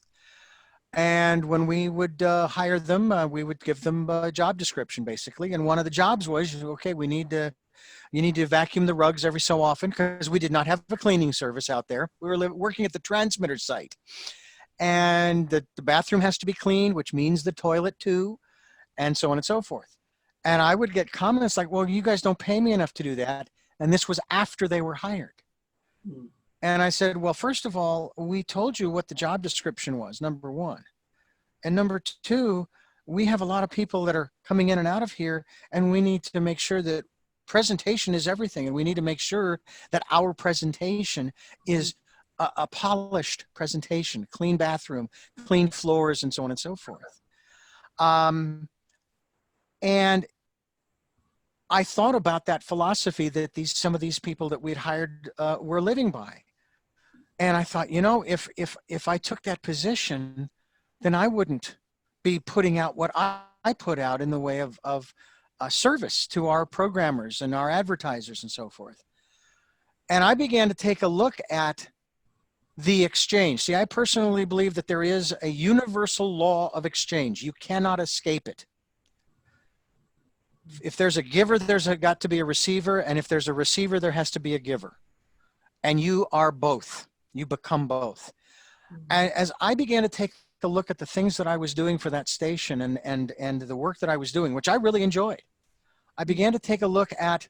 And when we would hire them, we would give them a job description, basically. And one of the jobs was, okay, you need to vacuum the rugs every so often, because we did not have a cleaning service out there. We were working at the transmitter site. And the bathroom has to be cleaned, which means the toilet too, and so on and so forth. And I would get comments like, well, you guys don't pay me enough to do that. And this was after they were hired. And I said, well, first of all, we told you what the job description was, number one. And number two, we have a lot of people that are coming in and out of here, and we need to make sure that presentation is everything. And we need to make sure that our presentation is a polished presentation, clean bathroom, clean floors, and so on and so forth. And I thought about that philosophy that some of these people that we'd hired were living by. And I thought, if I took that position, then I wouldn't be putting out what I put out in the way of service to our programmers and our advertisers and so forth. And I began to take a look at the exchange. See, I personally believe that there is a universal law of exchange. You cannot escape it. If there's a giver, there's got to be a receiver. And if there's a receiver, there has to be a giver. And you are both. You become both. And as I began to take a look at the things that I was doing for that station and the work that I was doing, which I really enjoyed, I began to take a look at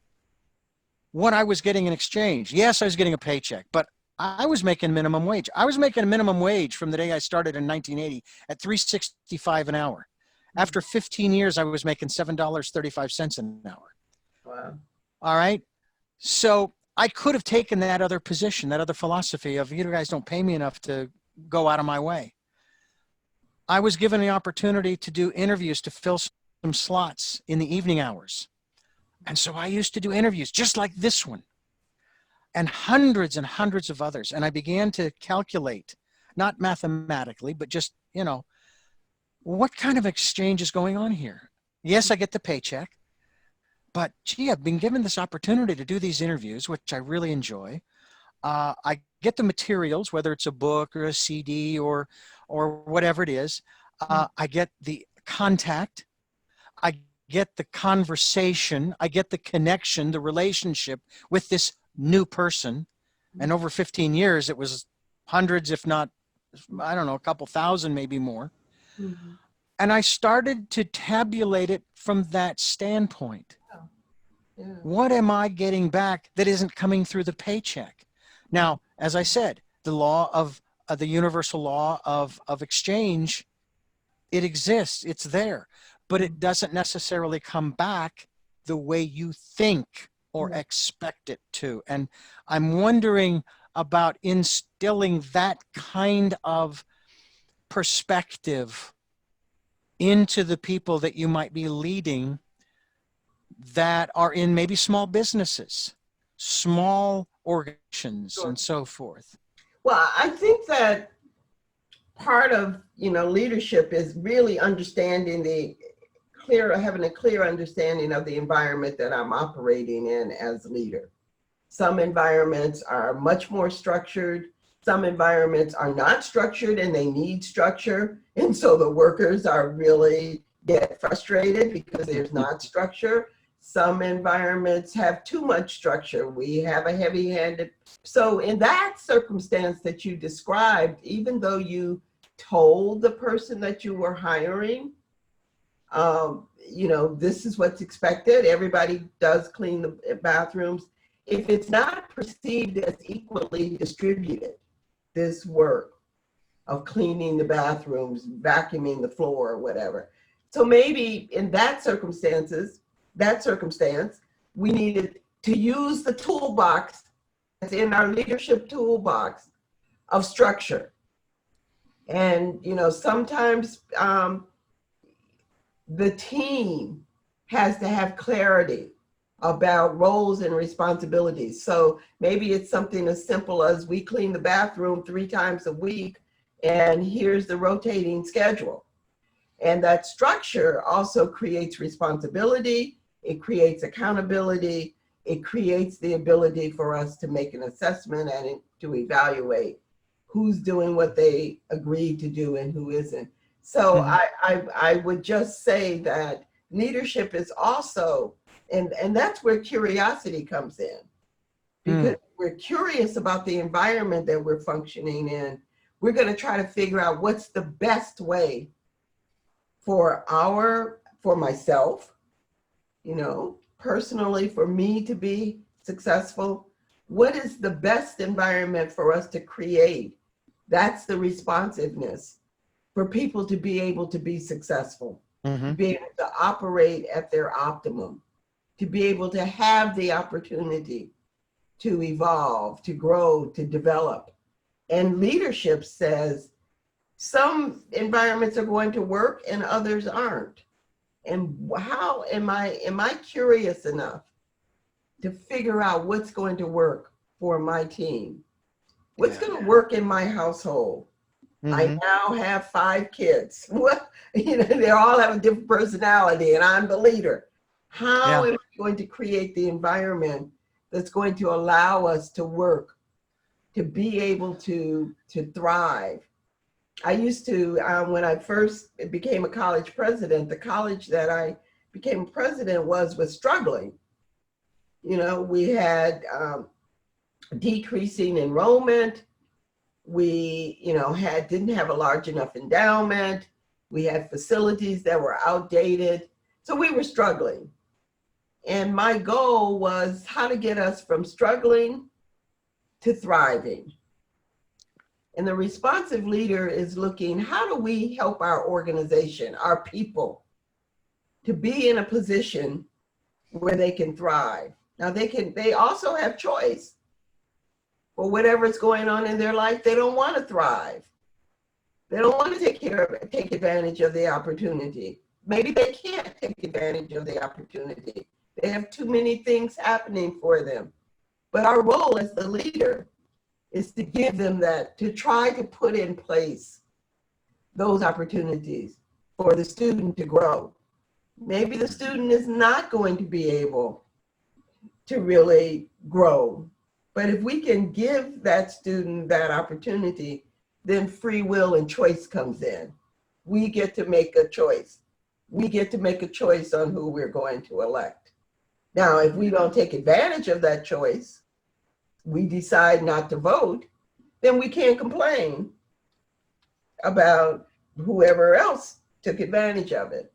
what I was getting in exchange. Yes, I was getting a paycheck, but I was making minimum wage. I was making a minimum wage from the day I started in 1980 at $3.65 an hour. After 15 years, I was making $7.35 an hour. Wow. All right. So I could have taken that other position, that other philosophy of, you guys don't pay me enough to go out of my way. I was given the opportunity to do interviews to fill some slots in the evening hours. And so I used to do interviews just like this one. and hundreds of others. And I began to calculate, not mathematically, but just, what kind of exchange is going on here? Yes, I get the paycheck, but gee, I've been given this opportunity to do these interviews, which I really enjoy. I get the materials, whether it's a book or a CD or whatever it is. I get the contact. I get the conversation. I get the connection, the relationship with this new person. And over 15 years, it was hundreds, if not, I don't know, a couple thousand, maybe more. Mm-hmm. And I started to tabulate it from that standpoint. Yeah. What am I getting back that isn't coming through the paycheck? Now, as I said, the law of the universal law of exchange, it exists, it's there, but it doesn't necessarily come back the way you think or expect it to. And I'm wondering about instilling that kind of perspective into the people that you might be leading that are in maybe small businesses, small organizations, Sure. and so forth. Well, I think that part of, leadership is really understanding having a clear understanding of the environment that I'm operating in as leader. Some environments are much more structured. Some environments are not structured and they need structure. And so the workers are really get frustrated because there's not structure. Some environments have too much structure. We have a heavy-handed. So in that circumstance that you described, even though you told the person that you were hiring, this is what's expected. Everybody does clean the bathrooms. If it's not perceived as equally distributed, this work of cleaning the bathrooms, vacuuming the floor, or whatever. So maybe in that circumstance, we needed to use the toolbox that's in our leadership toolbox of structure. And, sometimes the team has to have clarity about roles and responsibilities. So maybe it's something as simple as we clean the bathroom 3 times a week, and here's the rotating schedule. And that structure also creates responsibility, it creates accountability, it creates the ability for us to make an assessment and to evaluate who's doing what they agreed to do and who isn't. So I would just say that leadership is also, and that's where curiosity comes in, because we're curious about the environment that we're functioning in. We're going to try to figure out what's the best way for myself, personally, for me to be successful. What is the best environment for us to create? That's the responsiveness for people to be able to be successful, to be able to operate at their optimum, to be able to have the opportunity to evolve, to grow, to develop. And leadership says some environments are going to work and others aren't. And how am I curious enough to figure out what's going to work for my team? What's going to work in my household? I now have 5 kids. They all have a different personality and I'm the leader. How am I going to create the environment that's going to allow us to work, to be able to thrive? I used to, when I first became a college president, the college that I became president was struggling. We had decreasing enrollment. We, didn't have a large enough endowment. We had facilities that were outdated. So we were struggling. And my goal was how to get us from struggling to thriving. And the responsive leader is looking, how do we help our organization, our people, to be in a position where they can thrive? Now they also have choice. For whatever's going on in their life, they don't want to thrive. They don't want to take advantage of the opportunity. Maybe they can't take advantage of the opportunity. They have too many things happening for them. But our role as the leader is to give them that, to try to put in place those opportunities for the student to grow. Maybe the student is not going to be able to really grow, but if we can give that student that opportunity, then free will and choice comes in. We get to make a choice. We get to make a choice on who we're going to elect. Now, if we don't take advantage of that choice, we decide not to vote, then we can't complain about whoever else took advantage of it.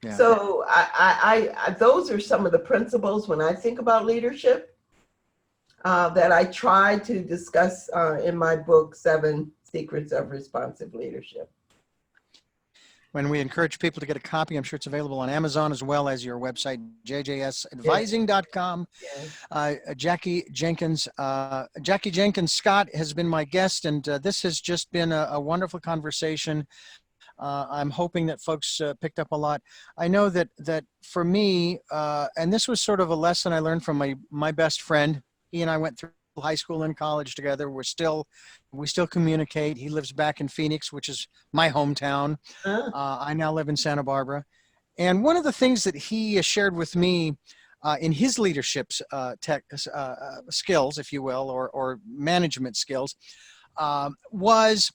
Yeah. So I those are some of the principles when I think about leadership that I try to discuss in my book, 7 Secrets of Responsive Leadership. When we encourage people to get a copy, I'm sure it's available on Amazon as well as your website, jjsadvising.com. Yes. Jackie Jenkins Scott has been my guest, and this has just been a wonderful conversation. I'm hoping that folks picked up a lot. I know that for me, and this was sort of a lesson I learned from my best friend. He and I went through high school and college together. We still communicate. He lives back in Phoenix, which is my hometown. I now live in Santa Barbara. And one of the things that he shared with me in his leadership skills, if you will, or management skills, was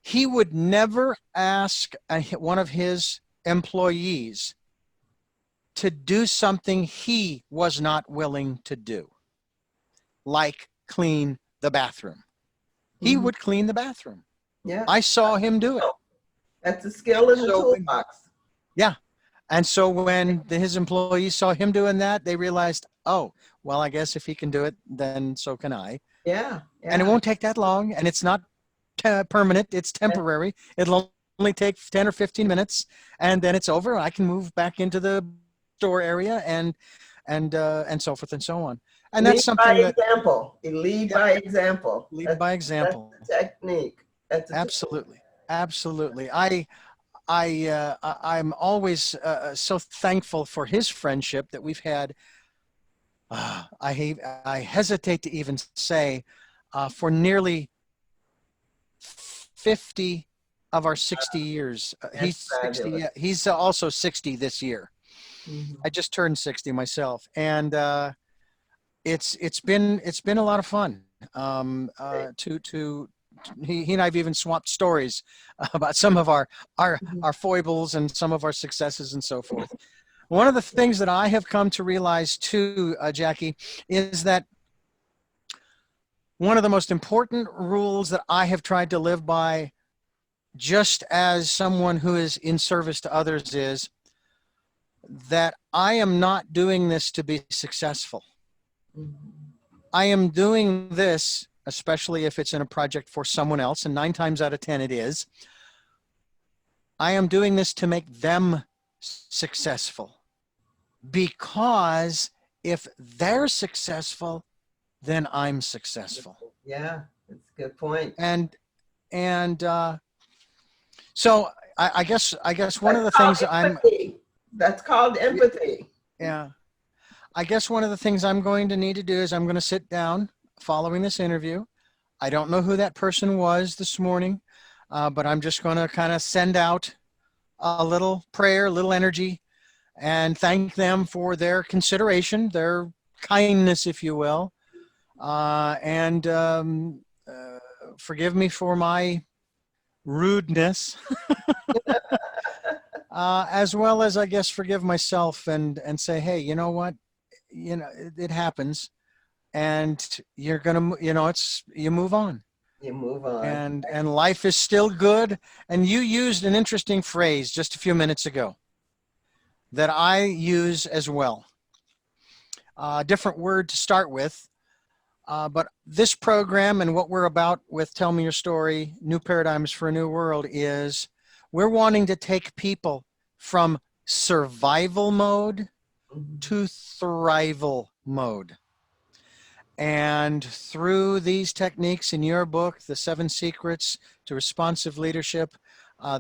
he would never ask one of his employees to do something he was not willing to do, like clean the bathroom. He would clean the bathroom. Yeah, I saw him do it. That's a skill in the toolbox. Yeah. And so when his employees saw him doing that, they realized, oh, well, I guess if he can do it, then so can I. Yeah. And it won't take that long, and it's not permanent, it's temporary. It'll only take 10 or 15 minutes, and then it's over. I can move back into the store area and so forth and so on. And that's something by example. Lead by example. Lead by example. That's the technique. That's absolutely. Absolutely. I'm always so thankful for his friendship that we've had. I hesitate to even say for nearly 50 of our 60 years. He's 60. He's also 60 this year. Mm-hmm. I just turned 60 myself, and it's been a lot of fun. He and I've even swapped stories about some of our foibles and some of our successes and so forth. One of the things that I have come to realize too, Jackie, is that one of the most important rules that I have tried to live by, just as someone who is in service to others, is that I am not doing this to be successful. I am doing this, especially if it's in a project for someone else, and 9 times out of 10 it is. I am doing this to make them successful, because if they're successful, then I'm successful. Yeah, that's a good point. And so I guess one of the things that's called empathy. Yeah. I guess one of the things I'm going to need to do is I'm going to sit down following this interview. I don't know who that person was this morning, but I'm just going to kind of send out a little prayer, a little energy, and thank them for their consideration, their kindness, if you will, and forgive me for my rudeness, as well as, I guess, forgive myself and say, hey, you know what? It happens, and you're gonna, you move on. You move on. And life is still good. And you used an interesting phrase just a few minutes ago that I use as well. Different word to start with, but this program and what we're about with Tell Me Your Story, New Paradigms for a New World, is we're wanting to take people from survival mode to thrival mode. And through these techniques in your book, The 7 Secrets to Responsive Leadership,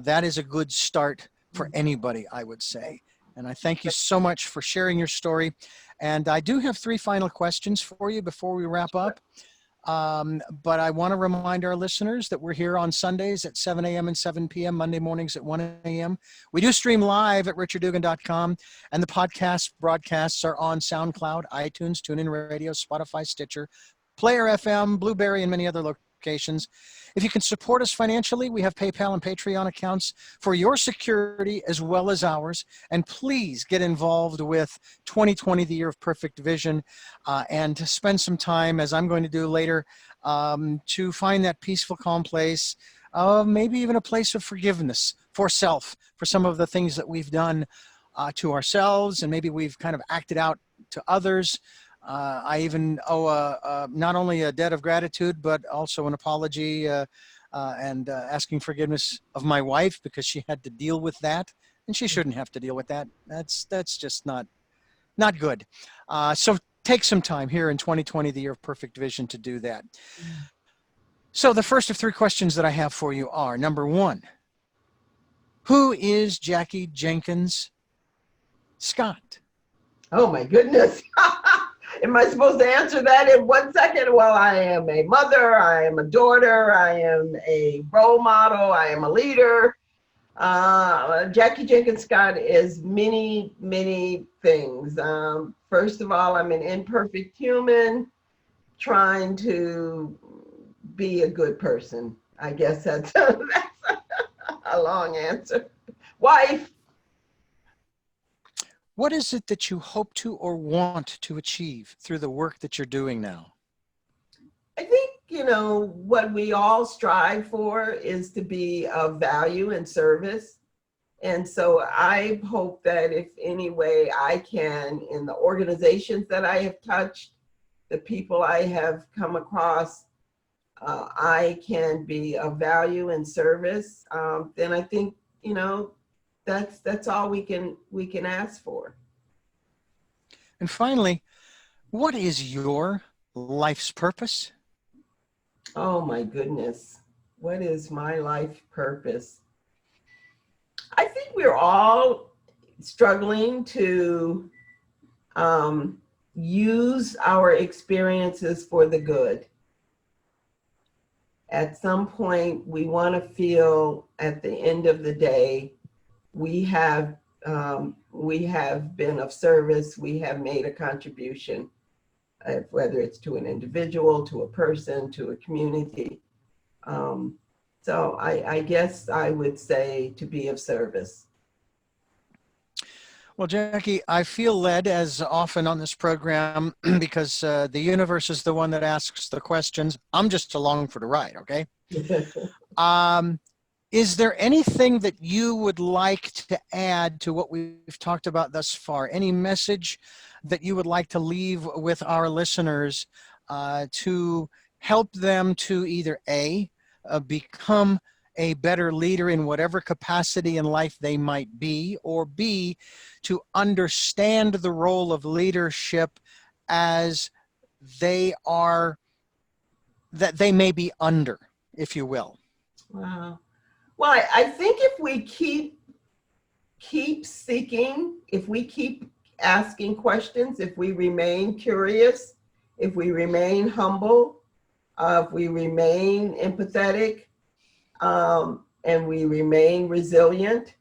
that is a good start for anybody, I would say. And I thank you so much for sharing your story. And I do have three final questions for you before we wrap up. But I want to remind our listeners that we're here on Sundays at 7 a.m. and 7 p.m., Monday mornings at 1 a.m. We do stream live at richarddugan.com, and the podcast broadcasts are on SoundCloud, iTunes, TuneIn Radio, Spotify, Stitcher, Player FM, Blueberry, and many other locations. If you can support us financially, we have PayPal and Patreon accounts for your security as well as ours. And please get involved with 2020, the year of perfect vision, and to spend some time, as I'm going to do later, to find that peaceful, calm place, maybe even a place of forgiveness for self, for some of the things that we've done to ourselves, and maybe we've kind of acted out to others. I even owe not only a debt of gratitude, but also an apology and asking forgiveness of my wife, because she had to deal with that, and she shouldn't have to deal with that. That's just not good. So take some time here in 2020, the year of perfect vision, to do that. So the first of three questions that I have for you are, number one, who is Jackie Jenkins Scott? Oh my goodness. Am I supposed to answer that in 1 second? Well, I am a mother, I am a daughter, I am a role model, I am a leader. Jackie Jenkins Scott is many, many things. First of all, I'm an imperfect human trying to be a good person. I guess that's a long answer. Wife. What is it that you hope to or want to achieve through the work that you're doing now? I think, what we all strive for is to be of value and service. And so I hope that if any way I can, in the organizations that I have touched, the people I have come across, I can be of value and service. Then I think, that's all we can ask for. And finally, what is your life's purpose? Oh my goodness. What is my life purpose? I think we're all struggling to use our experiences for the good. At some point, we want to feel at the end of the day, we have been of service, we have made a contribution, whether it's to an individual, to a person, to a community. So I guess I would say to be of service. Well, Jackie, I feel led, as often on this program, because the universe is the one that asks the questions. I'm just along for the ride, okay? Is there anything that you would like to add to what we've talked about thus far? Any message that you would like to leave with our listeners to help them to either A, become a better leader in whatever capacity in life they might be, or B, to understand the role of leadership as they may be under, if you will? Wow. Well, I think if we keep seeking, if we keep asking questions, if we remain curious, if we remain humble, if we remain empathetic, and we remain resilient,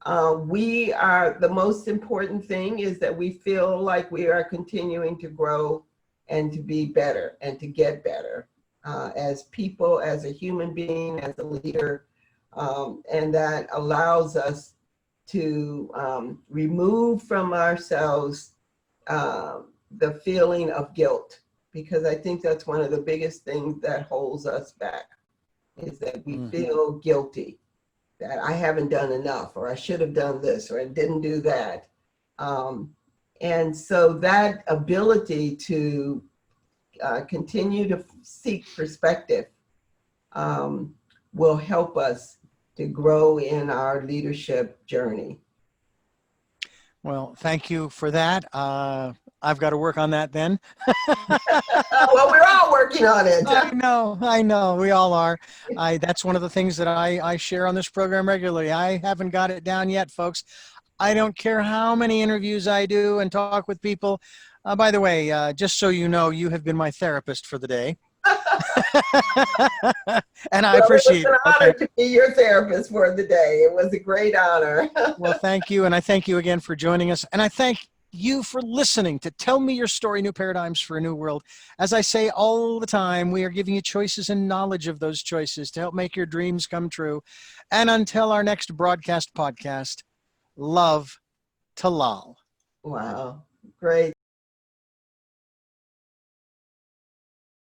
the most important thing is that we feel like we are continuing to grow and to be better and to get better as people, as a human being, as a leader. And that allows us to remove from ourselves the feeling of guilt, because I think that's one of the biggest things that holds us back, is that we feel guilty that I haven't done enough, or I should have done this, or I didn't do that. And so that ability to continue to seek perspective will help us to grow in our leadership journey. Well, thank you for that. I've got to work on that then. Well, we're all working on it. I know, we all are. That's one of the things that I share on this program regularly. I haven't got it down yet, folks. I don't care how many interviews I do and talk with people. By the way, just so you know, you have been my therapist for the day. And I Well, it was appreciate an it. honor Okay. to be your therapist for the day. It was a great honor. Well, thank you. And I thank you again for joining us. And I thank you for listening to Tell Me Your Story, New Paradigms for a New World. As I say all the time, we are giving you choices and knowledge of those choices to help make your dreams come true. And until our next broadcast podcast, love to Lal. Wow. Great.